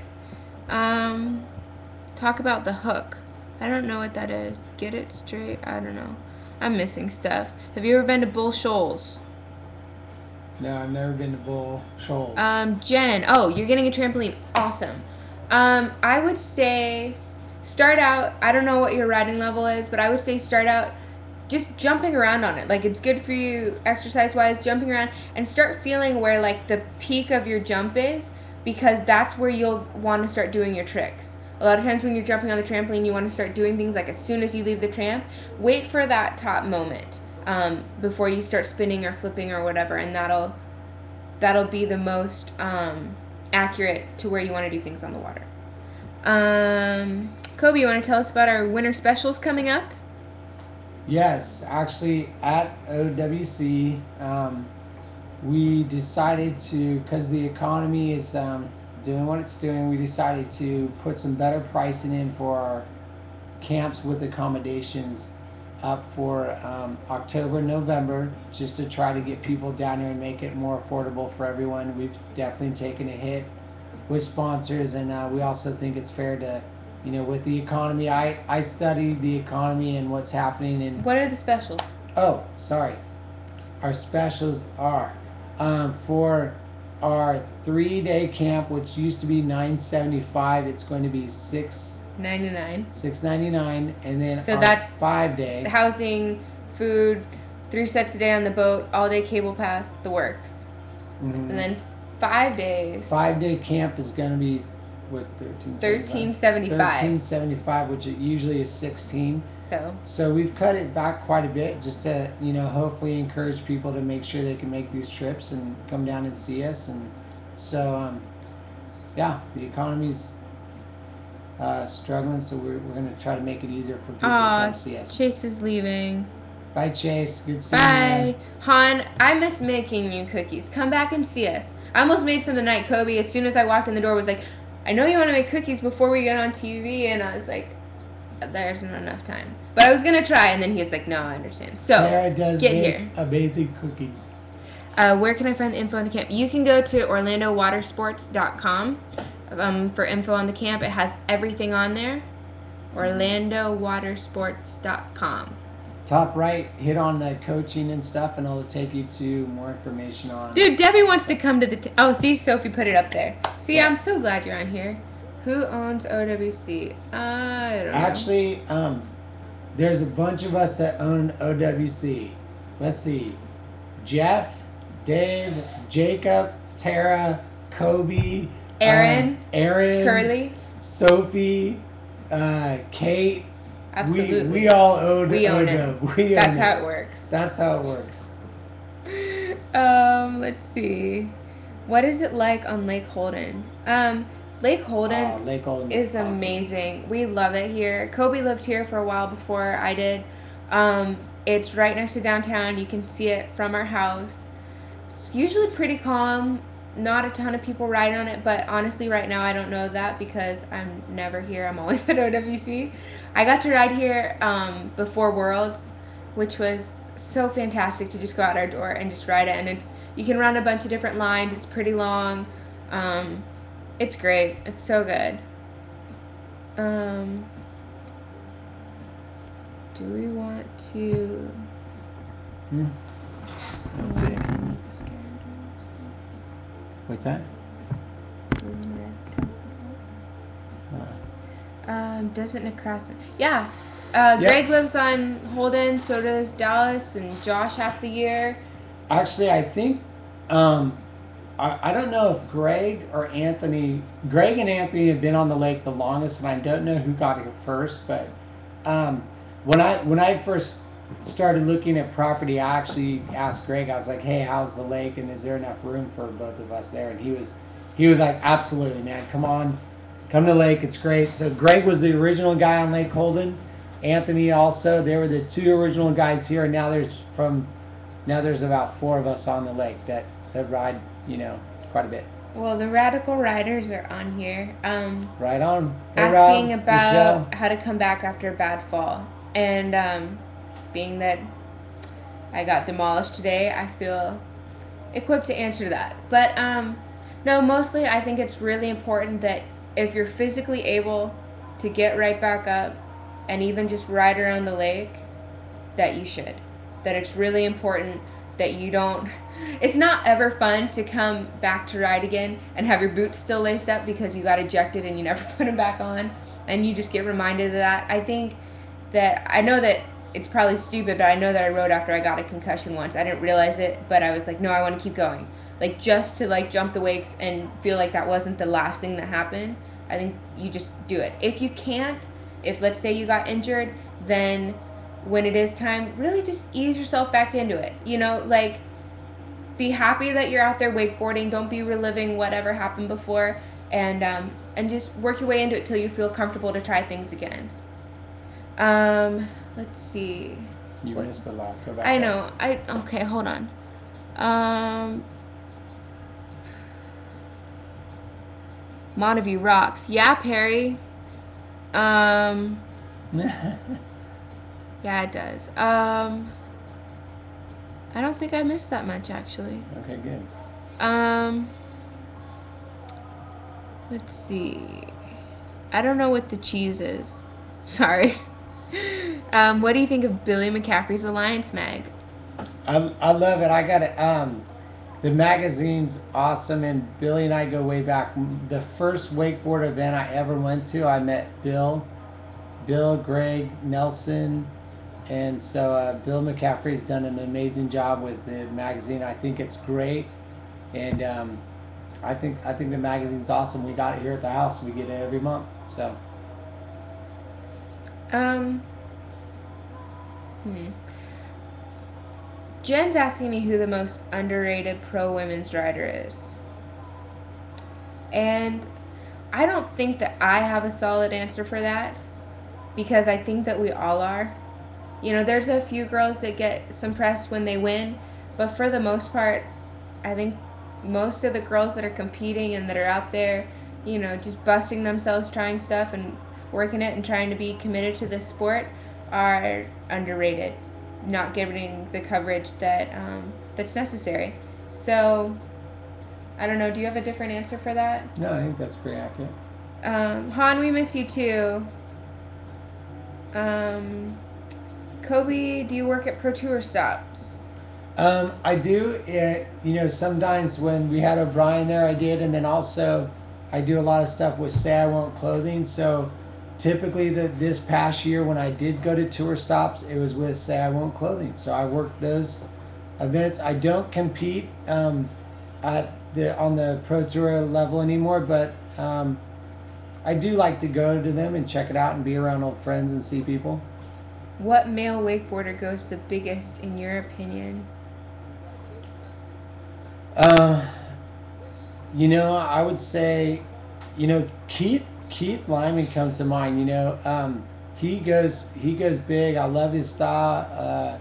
Talk about the hook. I don't know what that is. Get it straight? I don't know. I'm missing stuff. Have you ever been to Bull Shoals? No, I've never been to Bull Shoals. Jen. Oh, you're getting a trampoline. Awesome. I would say start out, I don't know what your riding level is, but I would say start out just jumping around on it. Like, it's good for you exercise-wise, jumping around, and start feeling where, like, the peak of your jump is, because that's where you'll want to start doing your tricks. A lot of times when you're jumping on the trampoline, you want to start doing things like as soon as you leave the tramp. Wait for that top moment before you start spinning or flipping or whatever, and that'll be the most accurate to where you want to do things on the water. Kobe, you want to tell us about our winter specials coming up? Yes, actually at OWC, we decided to, because the economy is doing what it's doing, we decided to put some better pricing in for our camps with accommodations. up for October, November, just to try to get people down here and make it more affordable for everyone. We've definitely taken a hit with sponsors, and we also think it's fair to, with the economy. I study the economy and what's happening. And what are the specials? Oh, sorry. Our specials are for our 3-day camp, which used to be $975. It's going to be $699, and then so our that's 5-day housing, food, 3 sets a day on the boat, all-day cable pass, the works. Mm-hmm. And then 5 days. 5-day camp is going to be what, $1375, which it usually is $16. So we've cut it back quite a bit, just to hopefully encourage people to make sure they can make these trips and come down and see us. And so the economy's struggling, so we're going to try to make it easier for people to come see us. Chase is leaving. Bye, Chase. Good seeing you. Bye. Han, I miss making you cookies. Come back and see us. I almost made some tonight. Kobe, as soon as I walked in the door, was like, I know you want to make cookies before we get on TV. And I was like, there's not enough time. But I was going to try. And then he was like, no, I understand. So, Sarah does get make here. Amazing cookies. Where can I find info on the camp? You can go to OrlandoWatersports.com for info on the camp. It has everything on there. OrlandoWatersports.com. Top right, hit on the coaching and stuff, and it'll take you to more information on. Dude, Debbie wants to come to the. Oh, see, Sophie put it up there. See, yeah. I'm so glad you're on here. Who owns OWC? I don't know. Actually, there's a bunch of us that own OWC. Let's see: Jeff, Dave, Jacob, Tara, Kobe, Aaron, Curly, Sophie, Kate. Absolutely. We all own it. That's how it works. That's how it works. Let's see. What is it like on Lake Holden? Lake Holden is awesome. Amazing. We love it here. Kobe lived here for a while before I did. It's right next to downtown. You can see it from our house. It's usually pretty calm. Not a ton of people ride on it, but honestly right now I don't know that because I'm never here. I'm always at OWC. I got to ride here before Worlds, which was so fantastic to just go out our door and just ride it. And you can run a bunch of different lines. It's pretty long. It's great. It's so good. Do we want to... Let's see. What's that? Doesn't Necrasson? Yeah. Greg lives on Holden, so does Dallas and Josh half the year. Actually, I think, I don't know if Greg and Anthony have been on the lake the longest, and I don't know who got here first, but when I first started looking at property, I actually asked Greg, I was like, hey, how's the lake, and is there enough room for both of us there? And he was like, absolutely, man, come to the lake, it's great. So Greg was the original guy on Lake Holden. Anthony also. They were the 2 original guys here, and now there's about 4 of us on the lake that ride, quite a bit. Well, the Radical Riders are on here. Right on. Hey, asking Rob, about Michelle. How to come back after a bad fall. And being that I got demolished today, I feel equipped to answer that. But no, mostly I think it's really important that if you're physically able to get right back up and even just ride around the lake, that you should. That it's really important that you don't... It's not ever fun to come back to ride again and have your boots still laced up because you got ejected and you never put them back on, and you just get reminded of that. I think that... I know that it's probably stupid, but I know that I rode after I got a concussion once. I didn't realize it, but I was like, no, I want to keep going. Like, just to, jump the wakes and feel like that wasn't the last thing that happened, I think you just do it. If you can't, if let's say you got injured, then when it is time, really just ease yourself back into it. Be happy that you're out there wakeboarding. Don't be reliving whatever happened before, and just work your way into it till you feel comfortable to try things again. Let's see. You missed a lot. Go back. I know. Okay, hold on. Montague rocks. Yeah, Perry. Yeah, it does. I don't think I missed that much, actually. Okay, good. Let's see. I don't know what the cheese is. Sorry. What do you think of Billy McCaffrey's Alliance mag? I love it. I got it. The magazine's awesome, and Billy and I go way back. The first wakeboard event I ever went to, I met Bill, Greg, Nelson, and so Bill McCaffrey's done an amazing job with the magazine. I think it's great, and I think the magazine's awesome. We got it here at the house. We get it every month. So. Jen's asking me who the most underrated pro women's rider is. And I don't think that I have a solid answer for that, because I think that we all are. You know, there's a few girls that get some press when they win, but for the most part, I think most of the girls that are competing and that are out there, you know, just busting themselves trying stuff and working it and trying to be committed to the sport are underrated, not getting the coverage that that's necessary. So, I don't know. Do you have a different answer for that? No, I think that's pretty accurate. Han, we miss you too. Kobe, do you work at Pro Tour stops? I do. You know, sometimes when we had O'Brien there, I did, and then also I do a lot of stuff with Say I Won't Clothing. So typically, this past year when I did go to tour stops, it was with Say I Won't Clothing. So I worked those events. I don't compete on the Pro Tour level anymore, but I do like to go to them and check it out and be around old friends and see people. What male wakeboarder goes the biggest in your opinion? You know, I would say, you know, Keith Lyman comes to mind. You know, he goes big. I love his style.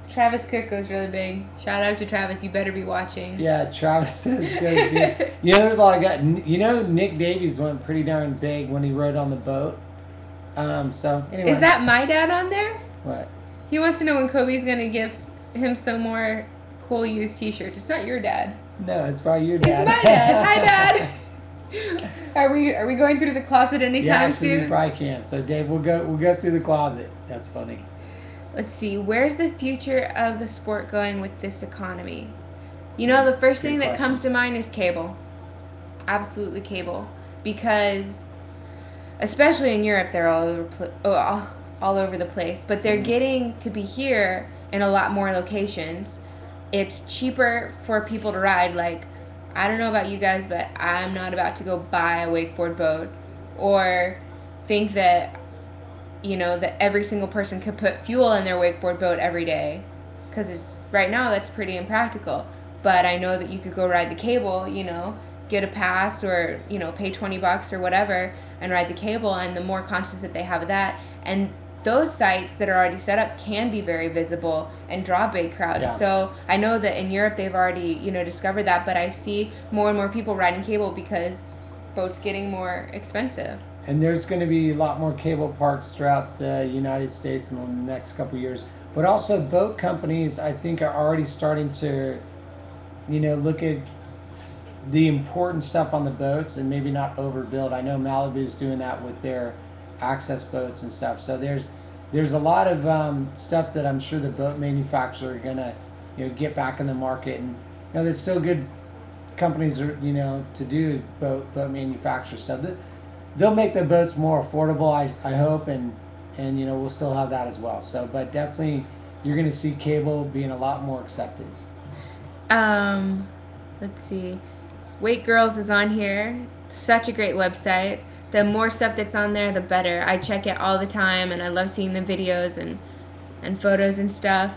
Travis Cook goes really big. Shout out to Travis. You better be watching. Yeah, Travis goes big. You know, there's a lot of guys. You know, Nick Davies went pretty darn big when he rode on the boat. So anyway. Is that my dad on there? What? He wants to know when Kobe's gonna give him some more cool used T-shirts. It's not your dad. No, it's probably your dad. It's my dad. Hi, Dad. Are we going through the closet anytime soon? You probably can. So Dave, we'll go through the closet. That's funny. Let's see. Where's the future of the sport going with this economy? You know, the first thing that comes to mind is cable. Absolutely cable, because especially in Europe, they're all over the place. But they're getting to be here in a lot more locations. It's cheaper for people to ride. Like, I don't know about you guys, but I'm not about to go buy a wakeboard boat or think that, you know, that every single person could put fuel in their wakeboard boat every day, because right now that's pretty impractical. But I know that you could go ride the cable, you know, get a pass or, you know, pay $20 or whatever and ride the cable, and the more conscious that they have of that, and those sites that are already set up can be very visible and draw big crowds. Yeah. So I know that in Europe they've already, you know, discovered that, but I see more and more people riding cable because boats getting more expensive. And there's going to be a lot more cable parks throughout the United States in the next couple of years. But also boat companies, I think, are already starting to, you know, look at the important stuff on the boats and maybe not overbuild. I know Malibu's doing that with their access boats and stuff. So there's a lot of stuff that I'm sure the boat manufacturers are going to, you know, get back in the market. And, you know, there's still good companies, are, you know, to do boat manufacture stuff. They'll make the boats more affordable, I hope, and you know, we'll still have that as well. So, but definitely, you're going to see cable being a lot more accepted. Let's see. Wake Girls is on here. Such a great website. The more stuff that's on there, the better. I check it all the time, and I love seeing the videos and photos and stuff.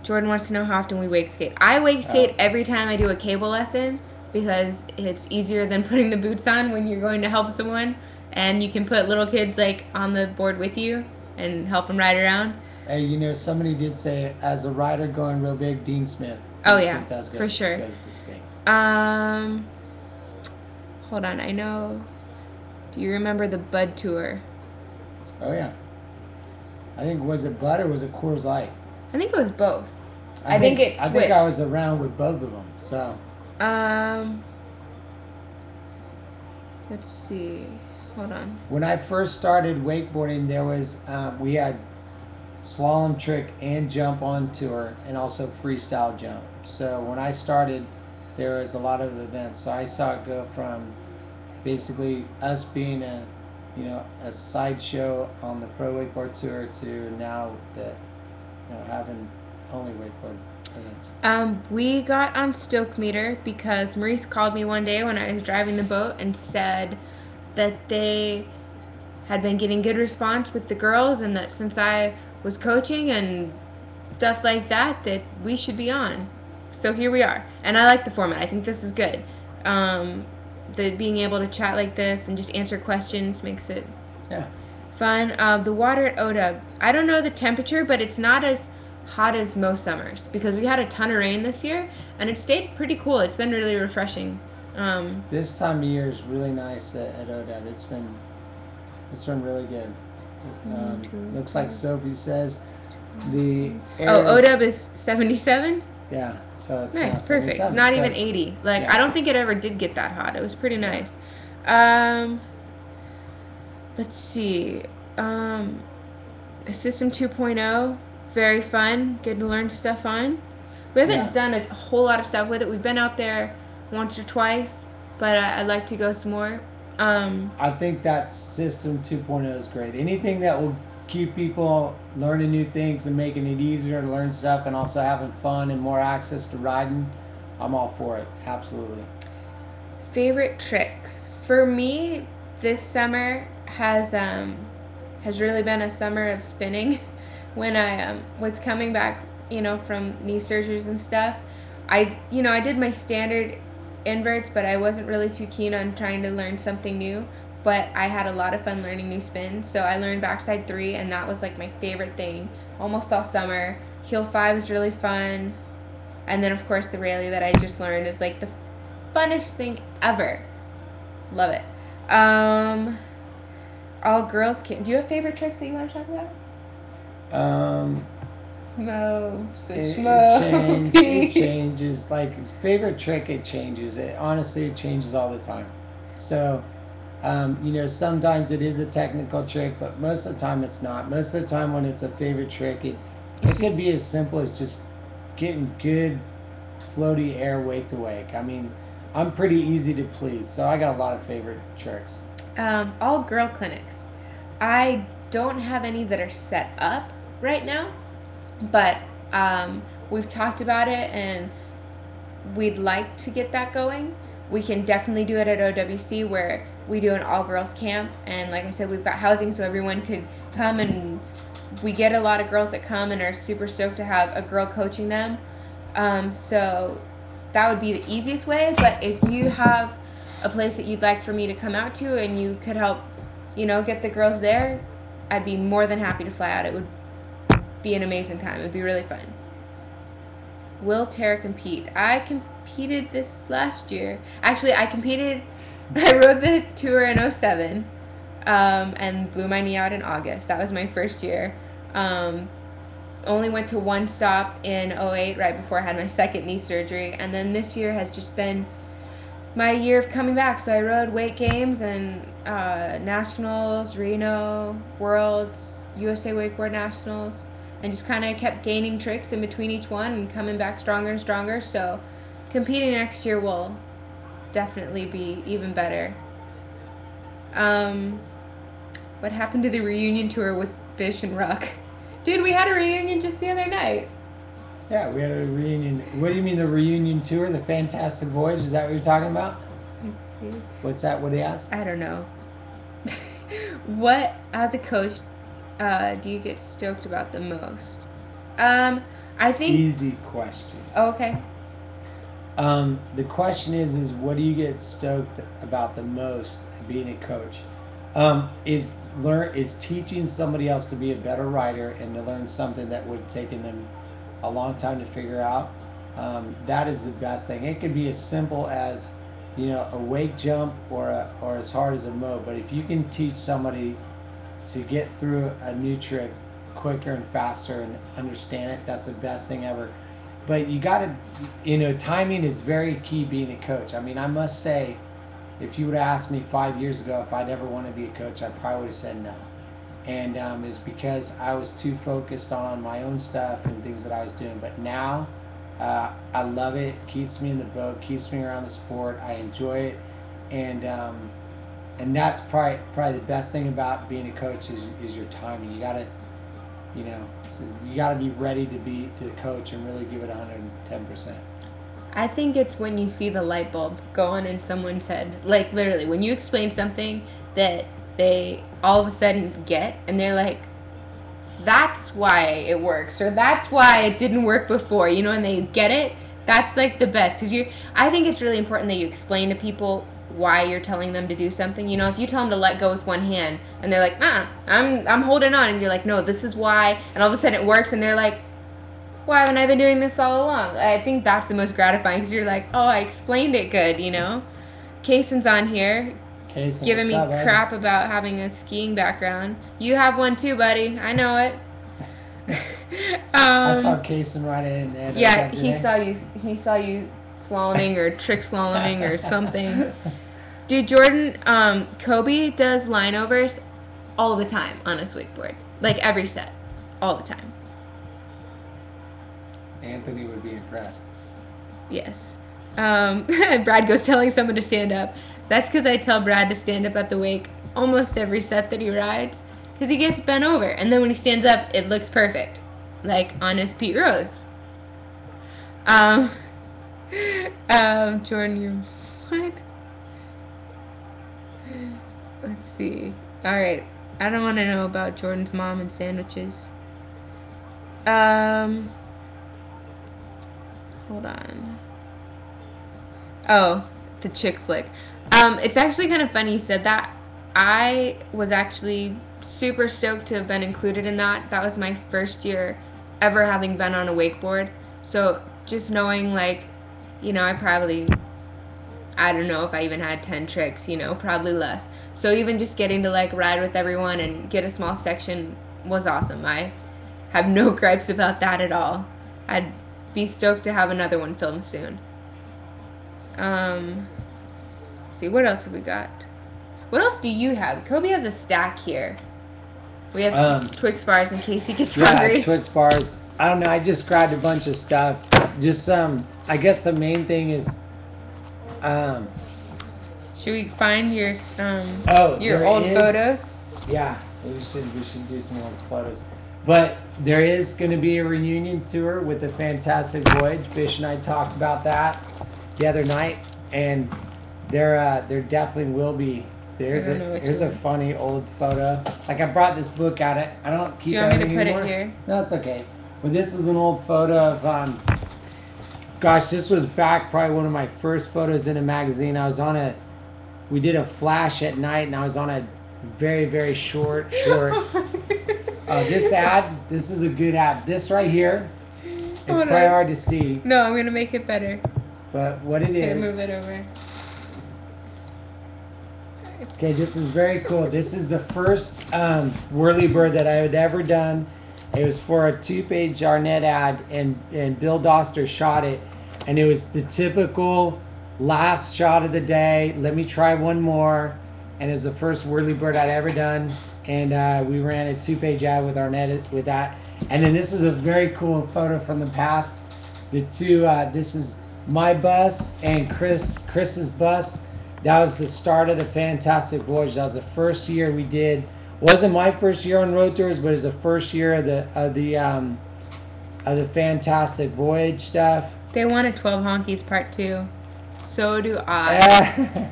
Jordan wants to know how often we wake skate. I wake skate every time I do a cable lesson, because it's easier than putting the boots on when you're going to help someone, and you can put little kids like on the board with you and help them ride around. Hey, you know, somebody did say, as a rider going real big, Dean Smith. Oh yeah, for sure. Hold on, I know. Do you remember the Bud Tour? Oh yeah. I think, was it Bud or was it Coors Light? I think it was both. I think it switched. I think I was around with both of them. So. Let's see. Hold on. When I first started wakeboarding, there was we had slalom trick and jump on tour, and also freestyle jump. So when I started, there was a lot of events. So I saw it go from basically us being a sideshow on the pro wakeboard tour to now having only wakeboard events. We got on Stoke Meter because Maurice called me one day when I was driving the boat and said that they had been getting good response with the girls, and that since I was coaching and stuff like that, that we should be on. So here we are. And I like the format. I think this is good. The being able to chat like this and just answer questions makes it fun. The water at ODUB, I don't know the temperature, but it's not as hot as most summers because we had a ton of rain this year and it stayed pretty cool. It's been really refreshing. This time of year is really nice at ODUB. It's been really good. Looks like Sophie says the air ODUB is 77. Yeah, so it's nice, perfect. Not even 80. I don't think it ever did get that hot. It was pretty nice. Let's see. System 2.0, very fun. Good to learn stuff on. We haven't done a whole lot of stuff with it. We've been out there once or twice, but I'd like to go some more. I think that System 2.0 is great. Anything that will keep people learning new things and making it easier to learn stuff and also having fun and more access to riding, I'm all for it. Absolutely. Favorite tricks for me this summer has really been a summer of spinning. When I was coming back from knee surgeries and stuff, I did my standard inverts, but I wasn't really too keen on trying to learn something new. But I had a lot of fun learning new spins. So I learned backside 3, and that was my favorite thing almost all summer. Heel 5 is really fun. And then, of course, the railie that I just learned is the funnest thing ever. Love it. All girls can. Do you have favorite tricks that you want to talk about? It changes. Favorite trick, it changes. Honestly, it changes all the time. So. Sometimes it is a technical trick, but most of the time it's not. Most of the time when it's a favorite trick, it could be as simple as just getting good floaty air wake to wake. I mean, I'm pretty easy to please, so I got a lot of favorite tricks. All girl clinics. I don't have any that are set up right now, but we've talked about it and we'd like to get that going. We can definitely do it at OWC where we do an all-girls camp, and like I said, we've got housing so everyone could come, and we get a lot of girls that come and are super stoked to have a girl coaching them. So that would be the easiest way, but if you have a place that you'd like for me to come out to and you could help, get the girls there, I'd be more than happy to fly out. It would be an amazing time. It would be really fun. Will Tarah compete? I competed this last year. Actually, I rode the tour in 2007 and blew my knee out in August. That was my first year. Only went to one stop in 2008 right before I had my second knee surgery. And then this year has just been my year of coming back. So I rode weight games and nationals, Reno, Worlds, USA Wakeboard Nationals, and just kind of kept gaining tricks in between each one and coming back stronger and stronger. So competing next year will definitely be even better. What happened to the reunion tour with Bish and Ruck? Dude, we had a reunion just the other night. Yeah, we had a reunion. What do you mean the reunion tour? The Fantastic Voyage? Is that what you're talking about? Let's see. What's that? What do you ask? I don't know. What, as a coach, do you get stoked about the most? I think... Easy question. Oh, okay. The question is what do you get stoked about the most being a coach? Is teaching somebody else to be a better rider and to learn something that would have taken them a long time to figure out. That is the best thing. It could be as simple as a wake jump or as hard as a mow. But if you can teach somebody to get through a new trick quicker and faster and understand it. That's the best thing ever. But you got to, timing is very key being a coach. I mean, I must say, if you would have asked me 5 years ago if I'd ever want to be a coach, I probably would have said no. And it's because I was too focused on my own stuff and things that I was doing. But now, I love it. Keeps me in the boat, keeps me around the sport. I enjoy it. And that's probably the best thing about being a coach is your timing. You gotta, you gotta be ready to coach and really give it 110%. I think it's when you see the light bulb go on in someone's head. Like, literally, when you explain something that they all of a sudden get, and they're like, that's why it works, or that's why it didn't work before, and they get it. That's, like, the best. Because I think it's really important that you explain to people why you're telling them to do something. If you tell them to let go with one hand, and they're like, I'm holding on, and you're like, no, this is why, and all of a sudden it works, and they're like, why haven't I been doing this all along? I think that's the most gratifying, because you're like, oh, I explained it good, Kaysen's on here, giving me crap about having a skiing background. You have one too, buddy. I know it. I saw Kaysen right in there. Yeah, he saw you slaloming or trick slaloming or something. Dude, Jordan, Kobe does lineovers all the time on his wakeboard. Like, every set. All the time. Anthony would be impressed. Yes. Brad goes telling someone to stand up. That's because I tell Brad to stand up at the wake almost every set that he rides, because he gets bent over. And then when he stands up, it looks perfect. Like on his Pete Rose. Jordan, you're... What? Let's see. Alright. I don't want to know about Jordan's mom and sandwiches. Hold on. Oh, the chick flick. It's actually kind of funny you said that. I was actually super stoked to have been included in that. That was my first year ever having been on a wakeboard. So just knowing, I don't know if I even had 10 tricks, probably less. So even just getting to, ride with everyone and get a small section was awesome. I have no gripes about that at all. I'd be stoked to have another one filmed soon. See, what else have we got? What else do you have? Kobe has a stack here. We have Twix bars in case he gets hungry. Yeah, Twix bars. I don't know. I just grabbed a bunch of stuff. Just I guess the main thing is. Should we find your old photos? Yeah, we should do some old photos. But there is going to be a reunion tour with the Fantastic Voyage. Bish and I talked about that the other night, and there definitely will be. Here's a funny old photo. Like, I brought this book out. I don't keep. Do you want me to put it here? No, it's okay. Well, this is an old photo of gosh, this was back probably one of my first photos in a magazine. We did a flash at night, and I was on a very, very short. This is a good ad. This right here, it's probably hard to see. No, I'm going to make it better. But what it is... move it over. Okay, this is very cool. This is the first whirlybird that I had ever done. It was for a 2-page Arnett ad, and Bill Doster shot it. And it was the typical last shot of the day. Let me try one more. And it was the first whirlybird I'd ever done. And we ran a 2-page ad with Arnett with that. And then this is a very cool photo from the past. This is my bus and Chris's bus. That was the start of the Fantastic Voyage. That was the first year we did. Wasn't my first year on road tours, but it was the first year of the Fantastic Voyage stuff. They wanted 12 Honkies Part 2. So do I.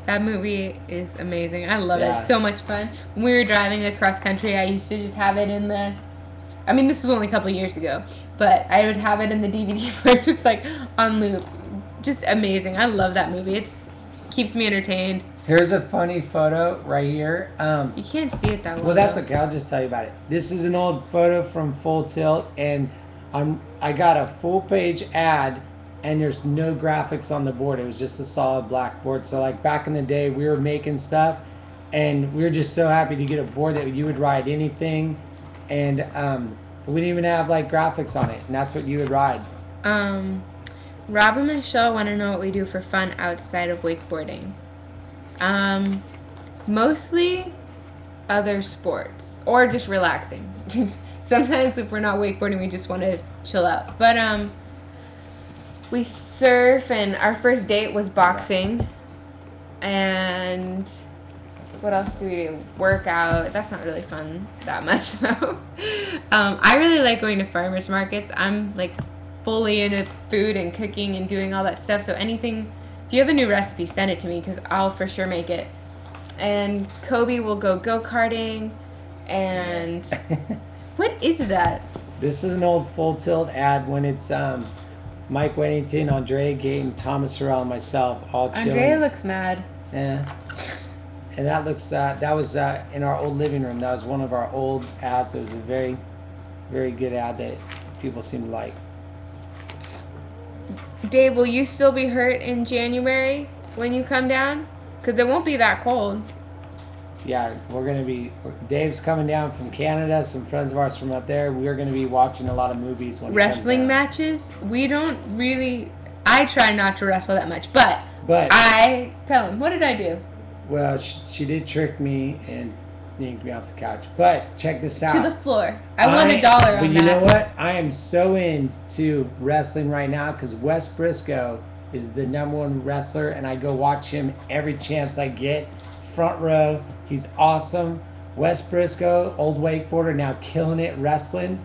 That movie is amazing. I love it. It's so much fun. When we were driving across country, I used to just have it in the... I mean, this was only a couple of years ago, but I would have it in the DVD player just on loop. Just amazing. I love that movie. It keeps me entertained. Here's a funny photo right here. You can't see it that well. Well, that's okay. I'll just tell you about it. This is an old photo from Full Tilt, and I got a full-page ad, and there's no graphics on the board. It was just a solid black board. So, back in the day, we were making stuff, and we were just so happy to get a board that you would ride anything. And we didn't even have like graphics on it, and that's what you would ride. Rob and Michelle want to know what we do for fun outside of wakeboarding. Mostly other sports or just relaxing. Sometimes if we're not wakeboarding, we just want to chill out. But we surf, and our first date was boxing. And what else do we do? Workout. That's not really fun that much though. I really like going to farmers markets. I'm like fully into food and cooking and doing all that stuff. So anything, if you have a new recipe, send it to me because I'll for sure make it. And Kobe will go-karting. And what is that? This is an old Full Tilt ad when it's Mike Weddington, Andrea Gayton, Thomas Harrell, and myself all chilling. Andrea looks mad. Yeah. And that looks that was in our old living room. That was one of our old ads. It was a very, very good ad that people seem to like. Dave, will you still be hurt in January when you come down? Because it won't be that cold. Yeah, Dave's coming down from Canada. Some friends of ours from up there. We're going to be watching a lot of movies when wrestling matches. We don't really. I try not to wrestle that much, but I tell him. What did I do? Well, she did trick me and yanked me off the couch. But check this out. To the floor. I won $1 on that. But you know what? I am so into wrestling right now because Wes Briscoe is the #1 wrestler, and I go watch him every chance I get. Front row. He's awesome. Wes Briscoe, old wakeboarder, now killing it wrestling.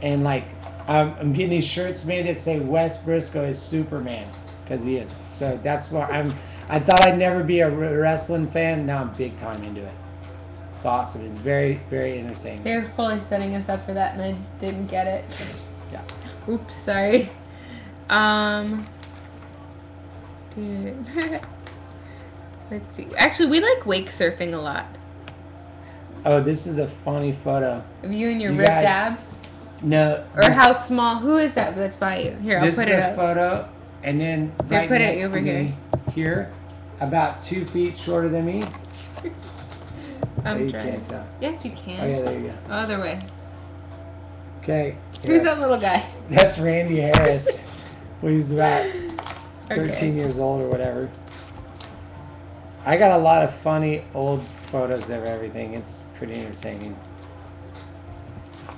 And like, I'm getting these shirts made that say Wes Briscoe is Superman because he is. So that's why I thought I'd never be a wrestling fan. Now I'm big time into it. It's awesome. It's very, very entertaining. They were fully setting us up for that, and I didn't get it. Yeah. Oops, sorry. Dude. Let's see. Actually, we like wake surfing a lot. Oh, this is a funny photo. Of you and your ripped abs? No. Or how small? Who is that that's by you? Here, I'll put it up. This is a photo, and then right next to me, here, about 2 feet shorter than me. I'm trying. Yes, you can. Oh, yeah, there you go. Other way. Okay. Who's that little guy? That's Randy Harris. Well, he's about 13 years old or whatever. I got a lot of funny old photos of everything. It's pretty entertaining.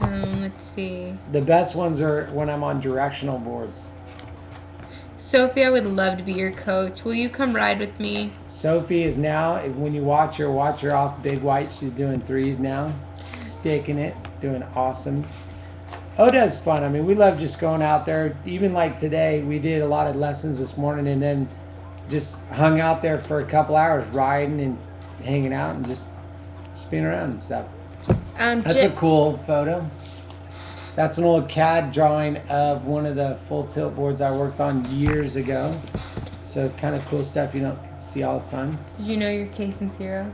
Let's see. The best ones are when I'm on directional boards. Sophie, I would love to be your coach. Will you come ride with me? Sophie is now, when you watch her off Big White. She's doing 3s now. Sticking it. Doing awesome. Odeb's fun. I mean, we love just going out there. Even like today, we did a lot of lessons this morning and then just hung out there for a couple hours riding and hanging out and just spinning around and stuff. That's a cool photo. That's an old CAD drawing of one of the full tilt boards I worked on years ago. So kind of cool stuff you don't get to see all the time. Did you know you're Kaysen's hero?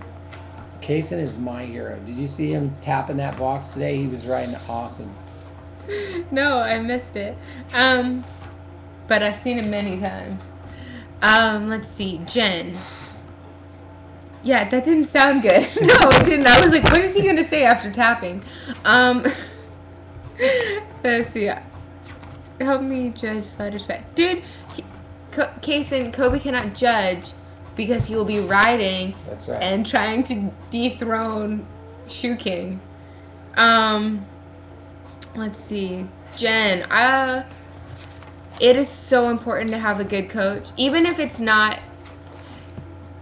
Kaysen is my hero. Did you see him tapping that box today? He was riding awesome. No, I missed it. But I've seen him many times. Let's see, Jen. Yeah, that didn't sound good. No, it didn't. I was like, what is he gonna say after tapping? Let's see. Help me judge slight respect. Dude, Kaysen, Kobe cannot judge because he will be riding and trying to dethrone Shoe King. Let's see. Jen, it is so important to have a good coach. Even if it's not,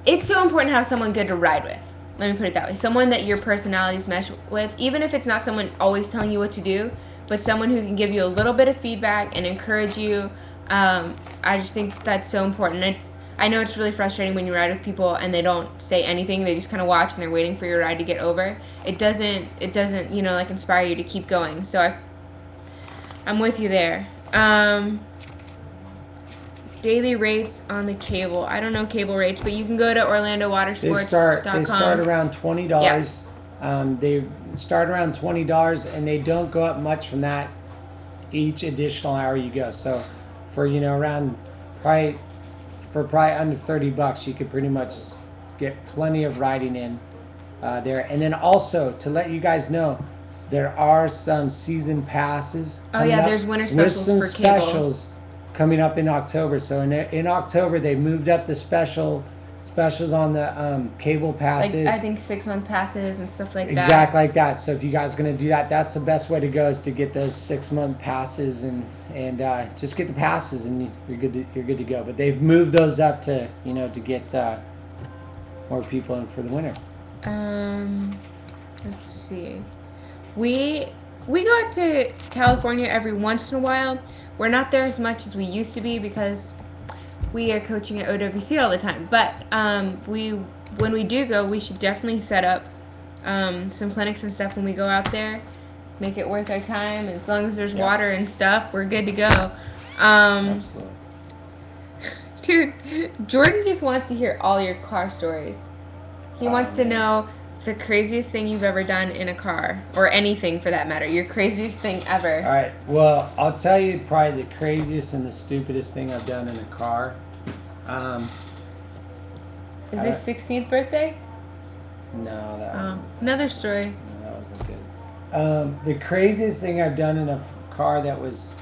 it's so important to have someone good to ride with. Let me put it that way. Someone that your personalities mesh with. Even if it's not someone always telling you what to do, but someone who can give you a little bit of feedback and encourage you. I just think that's so important. I know it's really frustrating when you ride with people and they don't say anything. They just kind of watch and they're waiting for your ride to get over. It doesn't, like inspire you to keep going. So I'm with you there. Daily rates on the cable. I don't know cable rates, but you can go to OrlandoWatersports.com. They start around $20. Yeah. They start around $20 and they don't go up much from that each additional hour you go. So for around probably under $30, you could pretty much get plenty of riding in there. And then also to let you guys know, there are some season passes. Oh yeah, there's winter specials with for some cable. specials coming up in October. So in October they moved up the specials on the cable passes. Like I think 6-month passes and stuff like that. Exactly like that. So if you guys are gonna do that, that's the best way to go, is to get those 6-month passes and just get the passes and you're good to go. But they've moved those up to to get more people in for the winter. Let's see. We go out to California every once in a while. We're not there as much as we used to be because we are coaching at OWC all the time. But when we do go, we should definitely set up some clinics and stuff when we go out there. Make it worth our time. And as long as there's water and stuff, we're good to go. Absolutely. Dude, Jordan just wants to hear all your car stories. He wants to know the craziest thing you've ever done in a car, or anything for that matter. Your craziest thing ever. All right. Well, I'll tell you probably the craziest and the stupidest thing I've done in a car. Is this 16th birthday? No, that wasn't. Another story. No, that wasn't good. The craziest thing I've done in a car that was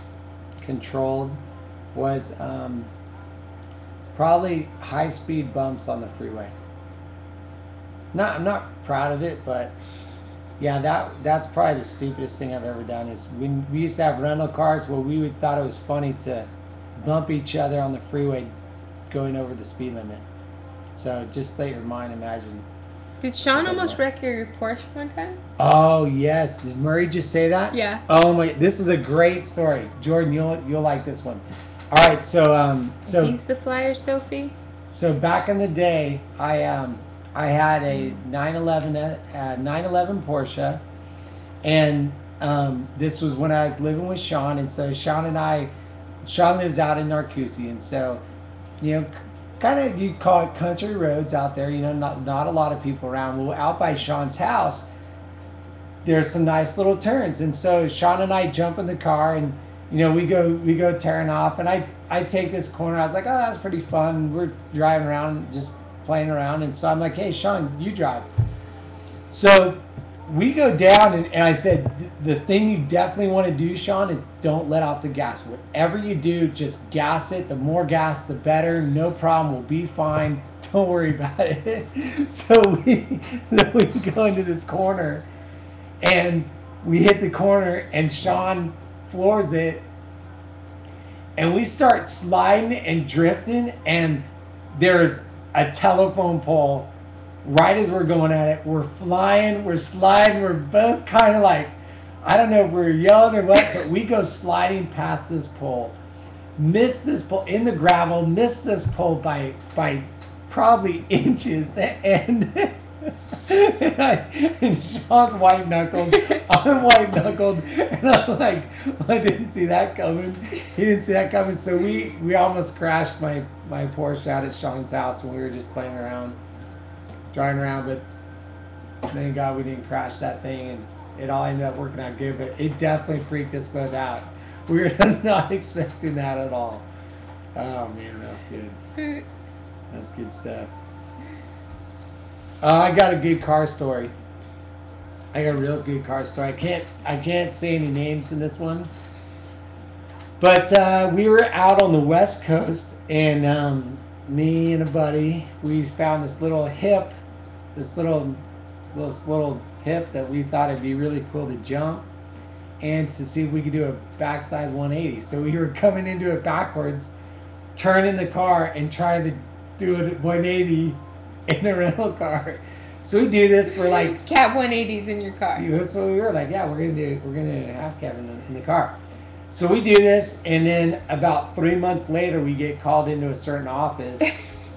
controlled was probably high-speed bumps on the freeway. I'm not proud of it, but yeah, that's probably the stupidest thing I've ever done. Is when we used to have rental cars where we thought it was funny to bump each other on the freeway going over the speed limit. So just let your mind imagine. Did Sean almost wreck your Porsche one time? Oh yes, did Murray just say that? Yeah. Oh my, this is a great story, Jordan. You'll like this one. All right, so he's the flyer, Sophie. So back in the day, I had a 911 Porsche, and this was when I was living with Sean, and so Sean lives out in Narcoossee, and so kind of you call it country roads out there, not a lot of people around. Well, out by Sean's house, there's some nice little turns, and so Sean and I jump in the car, and we go tearing off, and I take this corner. I was like, oh, that's pretty fun. We're driving around, just playing around, and so I'm like, hey Sean, you drive. So we go down, and I said, the thing you definitely want to do, Sean, is don't let off the gas. Whatever you do, just gas it. The more gas, the better. No problem. We'll be fine. Don't worry about it. So we go into this corner, and we hit the corner, and Sean floors it, and we start sliding and drifting, and there's a telephone pole right as we're going at it. We're flying, we're sliding, we're both kind of like, I don't know if we're yelling or what, but we go sliding past this pole, miss this pole in the gravel, miss this pole by probably inches, and Sean's white knuckled, I'm white knuckled, and I'm like, I didn't see that coming. He didn't see that coming, so we almost crashed my Porsche out at Sean's house when we were just playing around, driving around. But thank God we didn't crash that thing, and it all ended up working out good. But it definitely freaked us both out. We were not expecting that at all. Oh man, that was good. That's good stuff. I got a good car story. I got a real good car story. I can't say any names in this one. But we were out on the West Coast, and me and a buddy, we found this little hip that we thought it'd be really cool to jump and to see if we could do a backside 180. So we were coming into it backwards, turning the car and trying to do it at 180 in a rental car. So we do this. We're like Cat 180s in your car. So we were like, yeah, we're gonna have Kevin in the car. So we do this, and then about 3 months later, we get called into a certain office,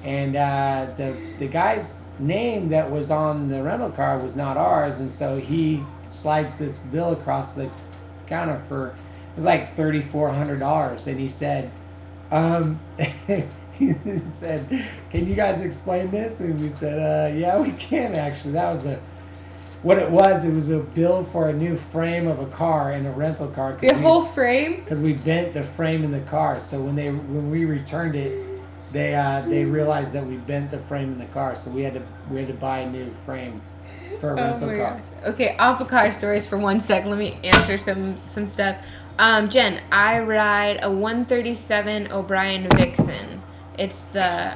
and the guy's name that was on the rental car was not ours, and so he slides this bill across the counter for, it was like $3,400, and he said, he said, can you guys explain this? And we said, yeah, we can actually. That was what it was a bill for a new frame of a car in a rental car. The whole frame? Because we bent the frame in the car. So when we returned it, they realized that we bent the frame in the car. So we had to buy a new frame for a rental car. Gosh. Okay, off of car stories for 1 sec. Let me answer some stuff. Jen, I ride a 137 O'Brien Vixen. It's the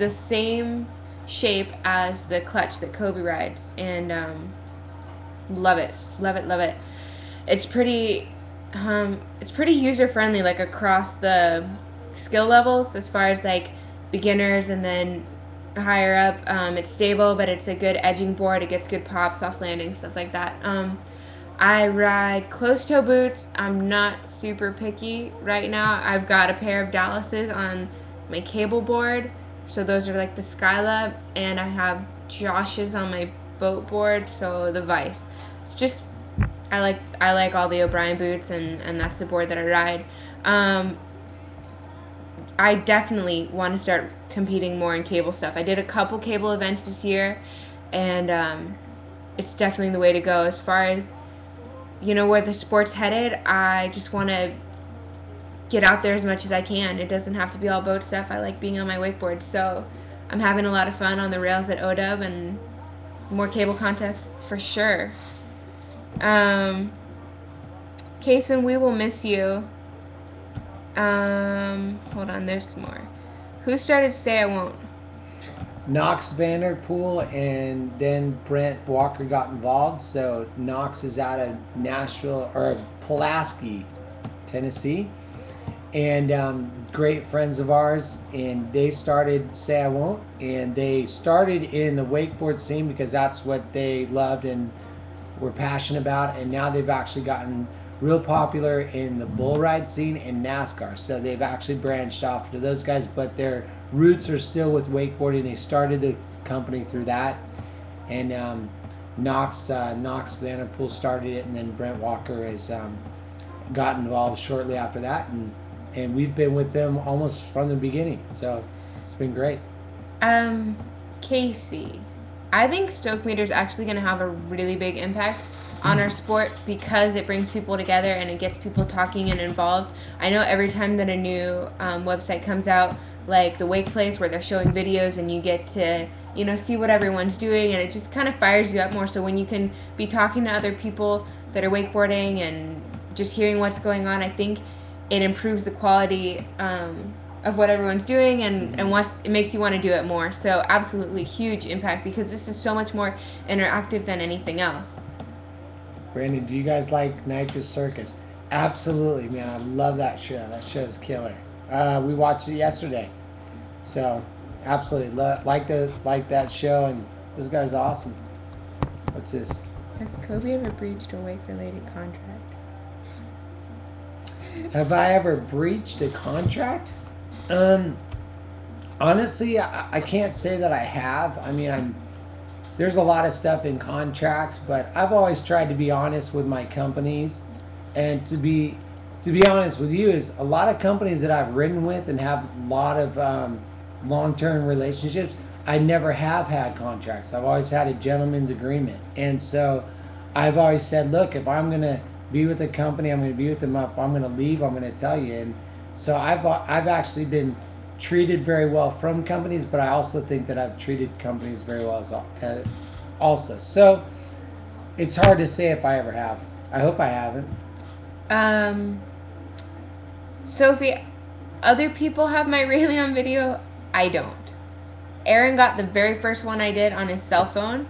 same shape as the clutch that Kobe rides, and love it. It's pretty user friendly, like across the skill levels, as far as like beginners and then higher up. It's stable, but it's a good edging board. It gets good pop, soft landing, stuff like that. I ride closed toe boots. I'm not super picky right now. I've got a pair of Dallases on my cable board, so those are like the Skylab, and I have Josh's on my boat board, so the Vice. It's just I like all the O'Brien boots, and that's the board that I ride. I definitely want to start competing more in cable stuff. I did a couple cable events this year, and it's definitely the way to go. As far as, where the sport's headed, I just want to get out there as much as I can. It doesn't have to be all boat stuff. I like being on my wakeboard, so I'm having a lot of fun on the rails at OW, and more cable contests for sure. Kason, we will miss you. Hold on, there's more. Who started Say I Won't? Knox Vanderpool, and then Brent Walker got involved. So Knox is out of Nashville, or Pulaski, Tennessee, and great friends of ours, and they started Say I Won't, and they started in the wakeboard scene because that's what they loved and were passionate about, and now they've actually gotten real popular in the bull ride scene and NASCAR. So they've actually branched off to those guys, but their roots are still with wakeboarding. They started the company through that, and Knox Vanderpool started it, and then Brent Walker has got involved shortly after that, and we've been with them almost from the beginning. So it's been great. Casey, I think Stoke Meter is actually going to have a really big impact on our sport because it brings people together and it gets people talking and involved. I know every time that a new website comes out, like the Wake Place, where they're showing videos and you get to see what everyone's doing, and it just kind of fires you up more. So when you can be talking to other people that are wakeboarding and just hearing what's going on, I think it improves the quality of what everyone's doing, and it makes you want to do it more. So absolutely huge impact, because this is so much more interactive than anything else. Brandon, do you guys like Nitrous Circus? Absolutely, man. I love that show. That show's killer. We watched it yesterday. So, absolutely. Like that show, and this guy's awesome. What's this? Has Kobe ever breached a wake-related contract? Have I ever breached a contract? Honestly, I can't say that I have. I mean, there's a lot of stuff in contracts, but I've always tried to be honest with my companies, and to be honest with you, is a lot of companies that I've ridden with and have a lot of long-term relationships, I never have had contracts. I've always had a gentleman's agreement, and so I've always said, look, if I'm gonna be with a company, I'm gonna be with them. If I'm gonna leave, I'm gonna tell you. And so I've actually been treated very well from companies, but I also think that I've treated companies very well also. So it's hard to say if I ever have. I hope I haven't. Sophie, other people have my railing on video. I don't. Aaron got the very first one I did on his cell phone.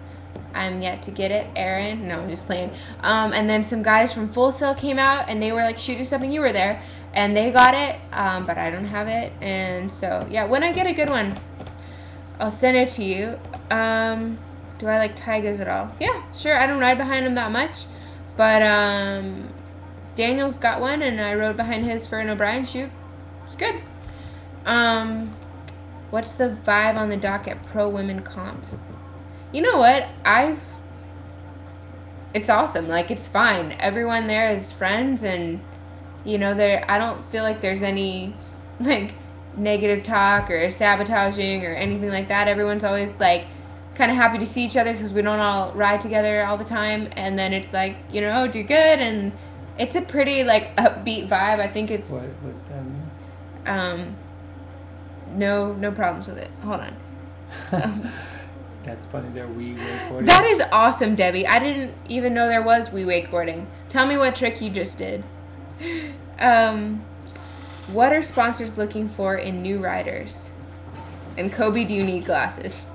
I'm yet to get it, Aaron. No, I'm just playing. And then some guys from Full Sail came out, and they were like shooting something. You were there. And they got it, but I don't have it. And so, yeah, when I get a good one, I'll send it to you. Do I like Tigers at all? Yeah, sure. I don't ride behind him that much. But Daniel's got one, and I rode behind his for an O'Brien shoot. It's good. What's the vibe on the dock at Pro Women Comps? You know what? It's awesome. Like, it's fine. Everyone there is friends, and I don't feel like there's any, like, negative talk or sabotaging or anything like that. Everyone's always, like, kind of happy to see each other because we don't all ride together all the time. And then it's like, do good. And it's a pretty, like, upbeat vibe. I think it's... What's that mean? No problems with it. Hold on. That's funny. They're Wii wakeboarding. That is awesome, Debbie. I didn't even know there was Wii wakeboarding. Tell me what trick you just did. What are sponsors looking for in new riders? And Kobe, do you need glasses?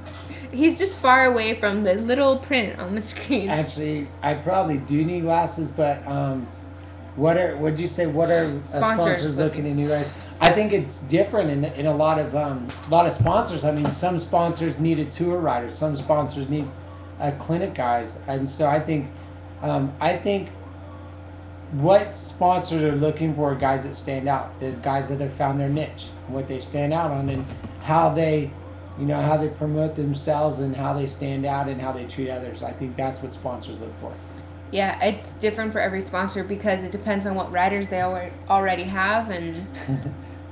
He's just far away from the little print on the screen. Actually, I probably do need glasses, but what are sponsors looking in new riders? I think it's different in a lot of sponsors. I mean, some sponsors need a tour rider, some sponsors need clinic guys, and so I think what sponsors are looking for are guys that stand out, the guys that have found their niche, what they stand out on, and how they promote themselves and how they stand out and how they treat others. I think that's what sponsors look for. Yeah, it's different for every sponsor because it depends on what riders they already have. And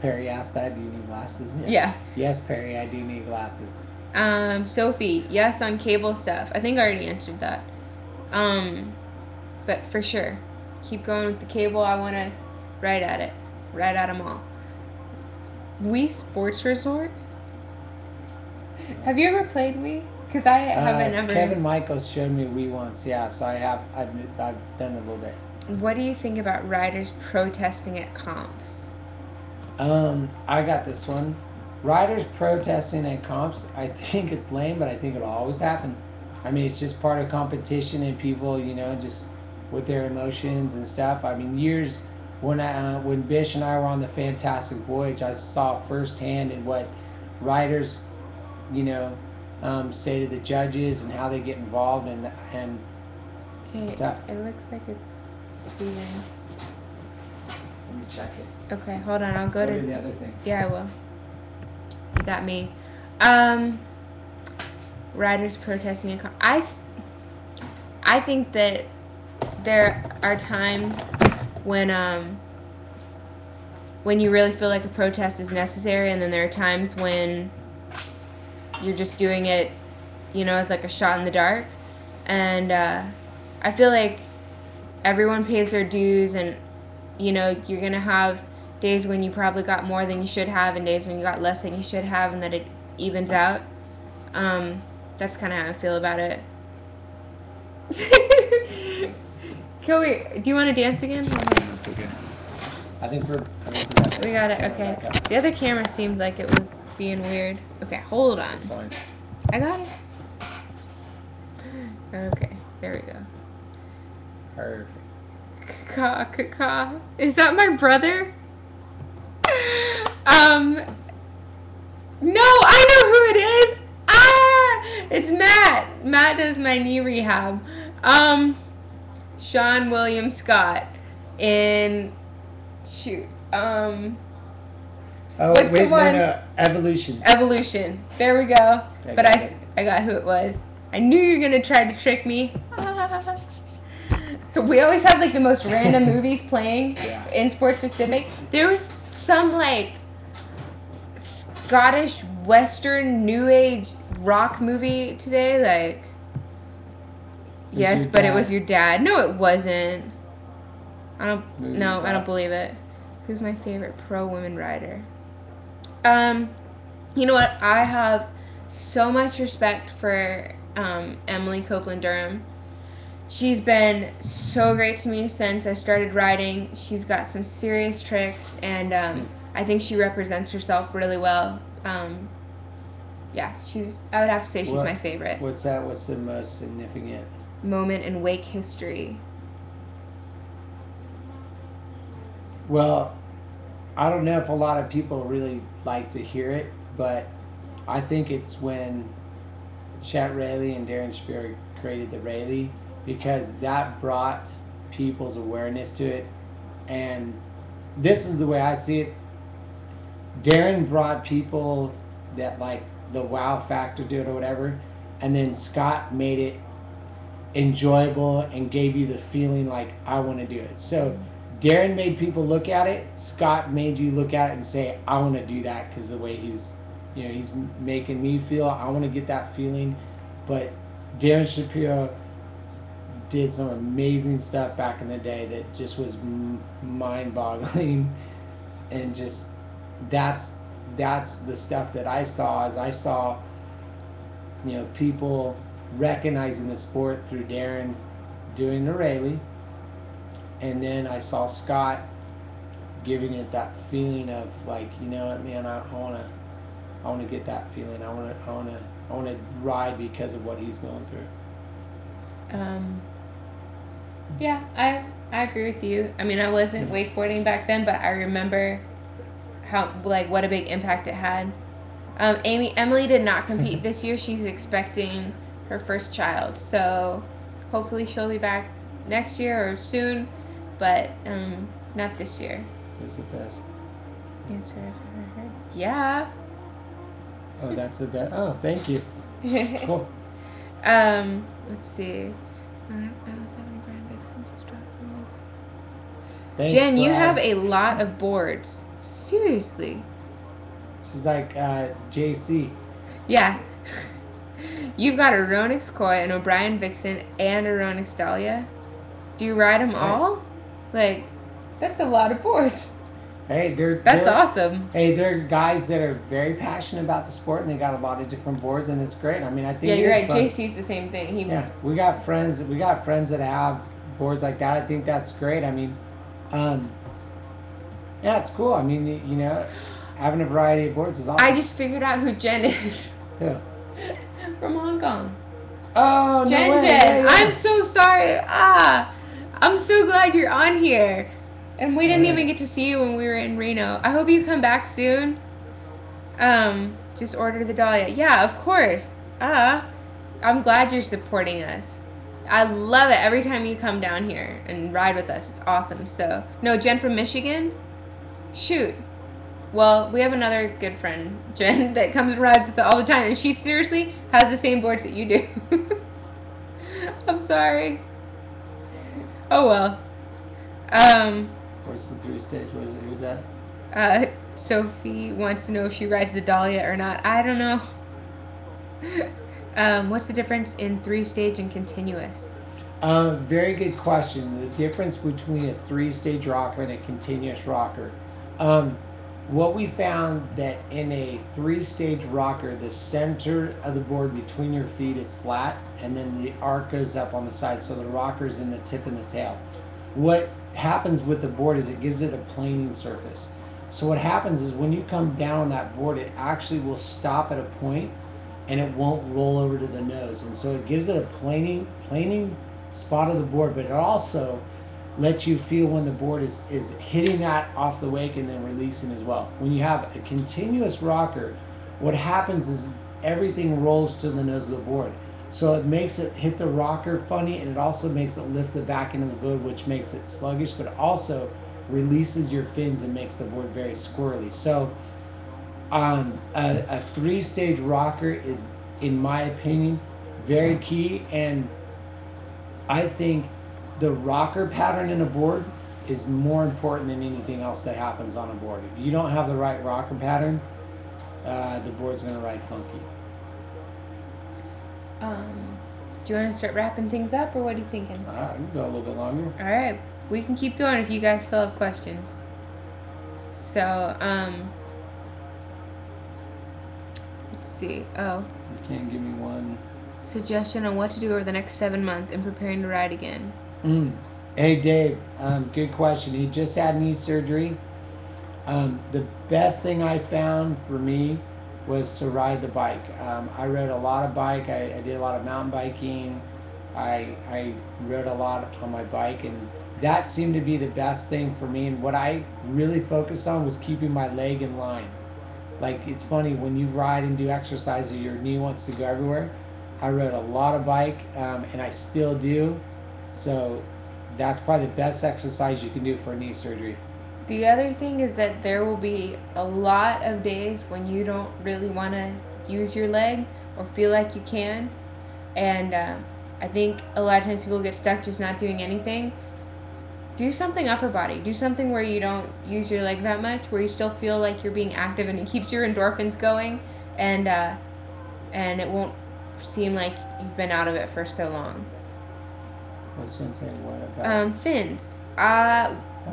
Perry asked that, do you need glasses? Yeah. Yes, Perry, I do need glasses. Sophie, yes on cable stuff. I think I already answered that. But for sure, keep going with the cable. I want to ride at it. Ride at them all. Wii Sports Resort? Have you ever played Wii? Because I haven't ever. Kevin Michaels showed me Wii once, yeah, so I've done a little bit. What do you think about riders protesting at comps? I got this one. Riders protesting at comps, I think it's lame, but I think it'll always happen. I mean, it's just part of competition and people, just with their emotions and stuff. I mean, years when Bish and I were on the Fantastic Voyage, I saw firsthand in what riders, say to the judges and how they get involved and stuff. It looks like it's seething. Let me check it. Okay, hold on. I'll go to the other thing. Yeah, I will. You got me. Riders protesting. I think that there are times when you really feel like a protest is necessary, and then there are times when you're just doing it, as like a shot in the dark. And I feel like everyone pays their dues, and you're gonna have days when you probably got more than you should have and days when you got less than you should have, and that it evens out. That's kind of how I feel about it. Kobe, do you want to dance again? That's okay. I think we got it. Okay. The other camera seemed like it was being weird. Okay, hold on. It's fine. I got it. Okay, there we go. Perfect. Ka. Is that my brother? No, I know who it is. It's Matt. Matt does my knee rehab. Sean William Scott in what's wait, the one? No, Evolution. Evolution. There we go. But I got who it was. I knew you were gonna try to trick me. We always have like the most random movies playing in sports specific. There was some like Scottish Western New Age rock movie today, like yes, but it was your dad. No, it wasn't. I don't believe it. Who's my favorite pro women rider? You know what? I have so much respect for Emily Copeland-Durham. She's been so great to me since I started riding. She's got some serious tricks, and I think she represents herself really well. Yeah, I would have to say she's my favorite. What's that? What's the most significant moment in wake history? Well, I don't know if a lot of people really like to hear it, but I think it's when Chet Rayleigh and Darren Spear created the Rayleigh, because that brought people's awareness to it. And this is the way I see it. Darren brought people that like the wow factor to it or whatever, and then Scott made it enjoyable and gave you the feeling like, I want to do it. So Darren made people look at it. Scott made you look at it and say, I want to do that, because the way he's making me feel, I want to get that feeling. But Darren Shapiro did some amazing stuff back in the day that just was mind-boggling, and just that's the stuff that I saw. As I saw people recognizing the sport through Darren doing the Rayleigh, and then I saw Scott giving it that feeling of like, you know what, man, I want to get that feeling. I want to ride because of what he's going through. Yeah, I agree with you. I mean, I wasn't wakeboarding back then, but I remember what a big impact it had. Emily did not compete this year. She's expecting her first child, so hopefully she'll be back next year or soon, but not this year. It's the best answer I've ever heard. Yeah. Oh, that's the best. Oh, thank you. Cool. Let's see. Thanks, Jen, Brad. you have a lot of boards. Seriously. She's like JC. Yeah. You've got a Ronix Koi, an O'Brien Vixen, and a Ronix Dahlia. Do you ride them all? Like, that's a lot of boards. Hey, that's awesome. Hey, they're guys that are very passionate about the sport, and they got a lot of different boards, and it's great. I mean, I think yeah, you're right. JC's the same thing. Yeah, we got friends that have boards like that. I think that's great. I mean, yeah, it's cool. I mean, having a variety of boards is awesome. I just figured out who Jen is. Yeah. From Hong Kong. Oh, no Jen. way. Yeah. I'm so sorry. I'm so glad you're on here. And we didn't even get to see you when we were in Reno. I hope you come back soon. Just order the Dahlia. Yeah, of course. I'm glad you're supporting us. I love it every time you come down here and ride with us. It's awesome. So, no, Jen from Michigan? Shoot. Well, we have another good friend, Jen, that comes and rides with us all the time. And she seriously has the same boards that you do. I'm sorry. Oh, well. What's the 3-stage? Who's that? Sophie wants to know if she rides the Dahlia or not. I don't know. What's the difference in 3-stage and continuous? Very good question. The difference between a 3-stage rocker and a continuous rocker. What we found that in a 3-stage rocker, the center of the board between your feet is flat, and then the arc goes up on the side, so the rocker's in the tip and the tail. What happens with the board is it gives it a planing surface. So what happens is when you come down on that board, it actually will stop at a point and it won't roll over to the nose. And so it gives it a planing spot of the board, but it also lets you feel when the board is hitting that off the wake and then releasing as well. When you have a continuous rocker, what happens is everything rolls to the nose of the board. So it makes it hit the rocker funny, and it also makes it lift the back end of the board, which makes it sluggish, but it also releases your fins and makes the board very squirrely. So a 3-stage rocker is, in my opinion, very key, and I think the rocker pattern in a board is more important than anything else that happens on a board. If you don't have the right rocker pattern, the board's going to ride funky. Do you want to start wrapping things up, or what are you thinking? I can go a little bit longer. All right, we can keep going if you guys still have questions. So, let's see. Oh. You can't give me one Suggestion on what to do over the next 7 months in preparing to ride again. Hey, Dave. Good question. He just had knee surgery. The best thing I found for me was to ride the bike. I rode a lot of bike. I did a lot of mountain biking. I rode a lot on my bike, and that seemed to be the best thing for me. And what I really focused on was keeping my leg in line. Like, it's funny, when you ride and do exercises, your knee wants to go everywhere. I rode a lot of bike, and I still do. So that's probably the best exercise you can do for a knee surgery. The other thing is that there will be a lot of days when you don't really want to use your leg or feel like you can. And I think a lot of times people get stuck just not doing anything. Do something upper body. Do something where you don't use your leg that much, where you still feel like you're being active and it keeps your endorphins going, and it won't seem like you've been out of it for so long. What's saying what about? Fins.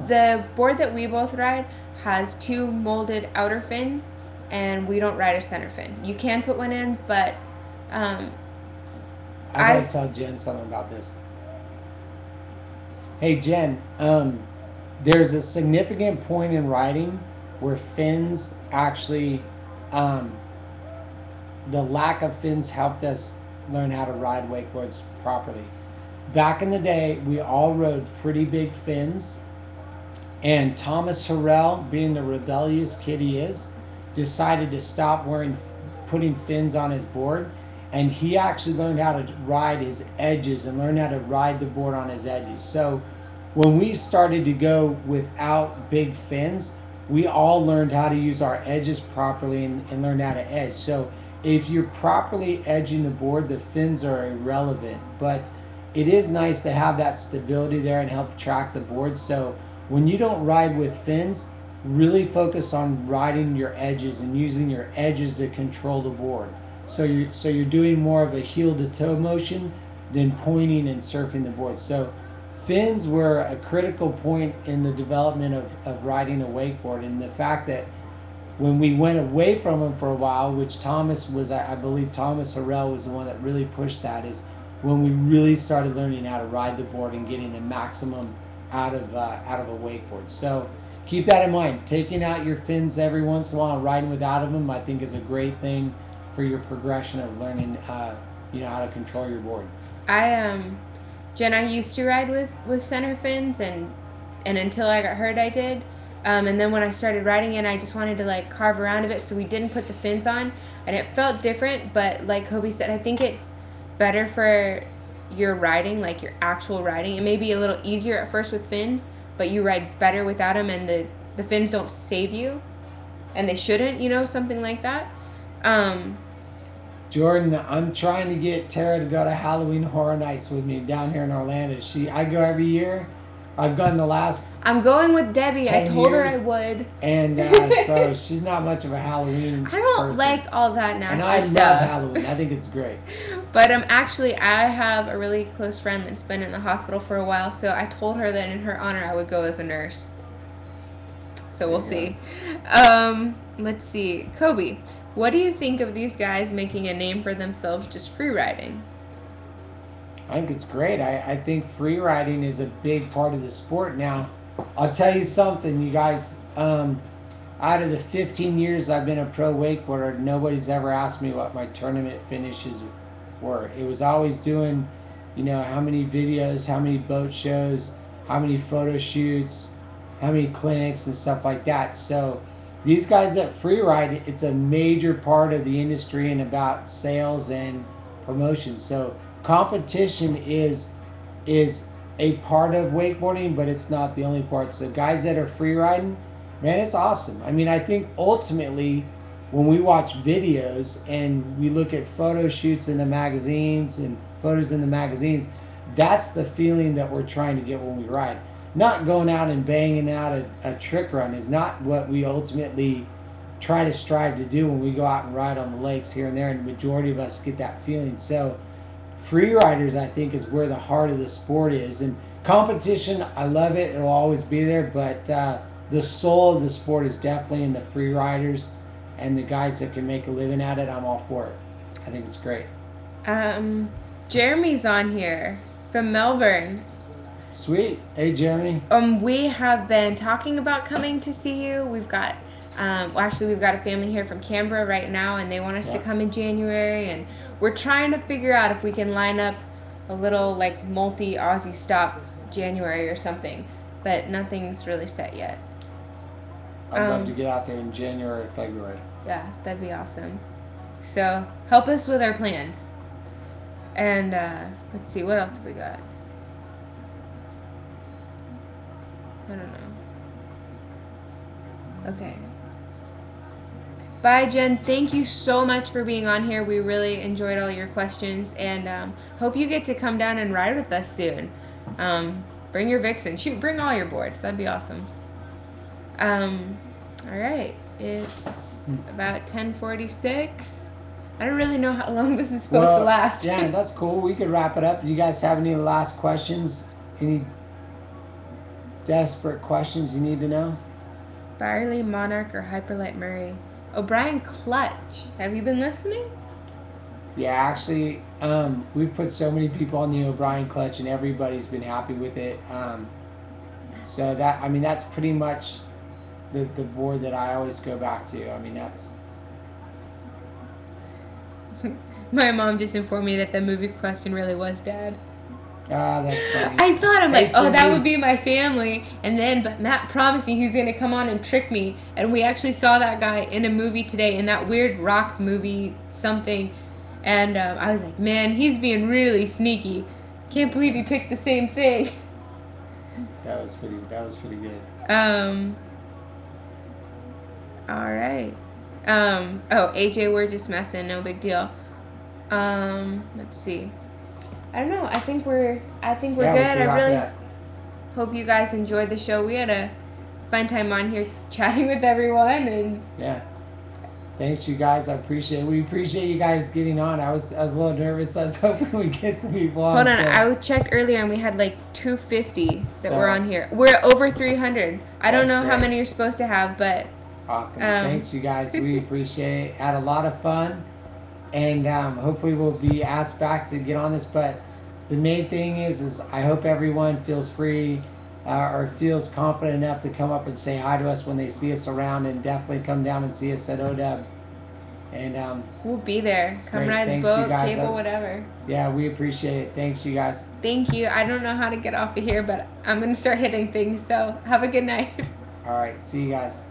The board that we both ride has 2 molded outer fins, and we don't ride a center fin. You can put one in, but Um, I gotta tell Jen something about this. Hey Jen, there's a significant point in riding where fins actually, the lack of fins helped us learn how to ride wakeboards properly. Back in the day, we all rode pretty big fins, and Thomas Harrell, being the rebellious kid he is, decided to stop putting fins on his board, and he actually learned how to ride his edges and learn how to ride the board on his edges. So when we started to go without big fins, we all learned how to use our edges properly and learned how to edge. So if you're properly edging the board, the fins are irrelevant, but it is nice to have that stability there and help track the board. So when you don't ride with fins, really focus on riding your edges and using your edges to control the board. So you're doing more of a heel to toe motion than pointing and surfing the board. So fins were a critical point in the development of riding a wakeboard, and the fact that when we went away from them for a while, which Thomas was, I believe Thomas Harrell was the one that really pushed that, is when we really started learning how to ride the board and getting the maximum out of a wakeboard. So keep that in mind. Taking out your fins every once in a while and riding without them, I think, is a great thing for your progression of learning, how to control your board. Jen, I used to ride with center fins, and until I got hurt, I did. And then when I started riding it, I just wanted to like carve around a bit, so we didn't put the fins on, and it felt different. But like Kobe said, I think it's better for your riding, like your actual riding. It may be a little easier at first with fins, but you ride better without them, and the fins don't save you, and they shouldn't, something like that. Jordan, I'm trying to get Tara to go to Halloween Horror Nights with me down here in Orlando. I go every year. I've gone the last. I'm going with Debbie. I told her I would. And so she's not much of a Halloween. I don't like all that nasty stuff. And I love Halloween. I think it's great. But actually, I have a really close friend that's been in the hospital for a while, so I told her that in her honor I would go as a nurse. So we'll see. Let's see. Kobe, what do you think of these guys making a name for themselves just free riding? I think it's great. I think free riding is a big part of the sport now. I'll tell you something, you guys. Out of the 15 years I've been a pro wakeboarder, nobody's ever asked me what my tournament finishes were. It was always doing, how many videos, how many boat shows, how many photo shoots, how many clinics and stuff like that. So these guys that free ride, it's a major part of the industry and about sales and promotion. So competition is a part of wakeboarding, but it's not the only part. So guys that are free riding, man, it's awesome. I mean, I think ultimately when we watch videos and we look at photo shoots in the magazines and photos in the magazines, that's the feeling that we're trying to get when we ride. Not going out and banging out a trick run is not what we ultimately try to strive to do when we go out and ride on the lakes here and there, and the majority of us get that feeling. So free riders, I think, is where the heart of the sport is. And competition, I love it. It'll always be there. But the soul of the sport is definitely in the free riders and the guys that can make a living at it. I'm all for it. I think it's great. Jeremy's on here from Melbourne. Sweet. Hey, Jeremy. We have been talking about coming to see you. We've got we've got a family here from Canberra right now, and they want us to come in January, and we're trying to figure out if we can line up a little like multi-Aussie stop January or something, but nothing's really set yet. I'd love to get out there in January or February. Yeah, that'd be awesome. So help us with our plans. And let's see, what else have we got? I don't know. Okay. Bye, Jen. Thank you so much for being on here. We really enjoyed all your questions, and hope you get to come down and ride with us soon. Bring your Vixen. Shoot, bring all your boards. That'd be awesome. All right. It's about 10:46. I don't really know how long this is supposed to last. Yeah, that's cool. We could wrap it up. Do you guys have any last questions? Any desperate questions you need to know? Barley, Monarch, or Hyperlight Murray? O'Brien Clutch. Have you been listening? Yeah, actually, we've put so many people on the O'Brien clutch, and everybody's been happy with it. So that, I mean, that's pretty much the board that I always go back to. I mean, that's. My mom just informed me that the movie question really was Dad. Ah, that's funny. I thought, I'm Hey, like, oh, that Cindy. would be my family. And then, but Matt promised me he's going to come on and trick me. And we actually saw that guy in a movie today, in that weird rock movie, something. And I was like, man, he's being really sneaky. Can't believe he picked the same thing. That was pretty good. All right. Oh, AJ, we're just messing. No big deal. Let's see. I don't know. I think we're good. I really hope you guys enjoyed the show. We had a fun time on here chatting with everyone, and yeah. Thanks, you guys. I appreciate it. We appreciate you guys getting on. I was a little nervous. I was hoping we'd get some people on. Hold on. I checked earlier, and we had like 250 that were on here. We're over 300. I don't know how many you're supposed to have, but awesome. Thanks, you guys. We appreciate it. Had a lot of fun. And hopefully we'll be asked back to get on this. But the main thing is I hope everyone feels free or feels confident enough to come up and say hi to us when they see us around, and definitely come down and see us at ODub. And we'll be there. Come ride the boat, cable, whatever. Yeah, we appreciate it. Thanks, you guys. Thank you. I don't know how to get off of here, but I'm going to start hitting things. So have a good night. All right. See you guys.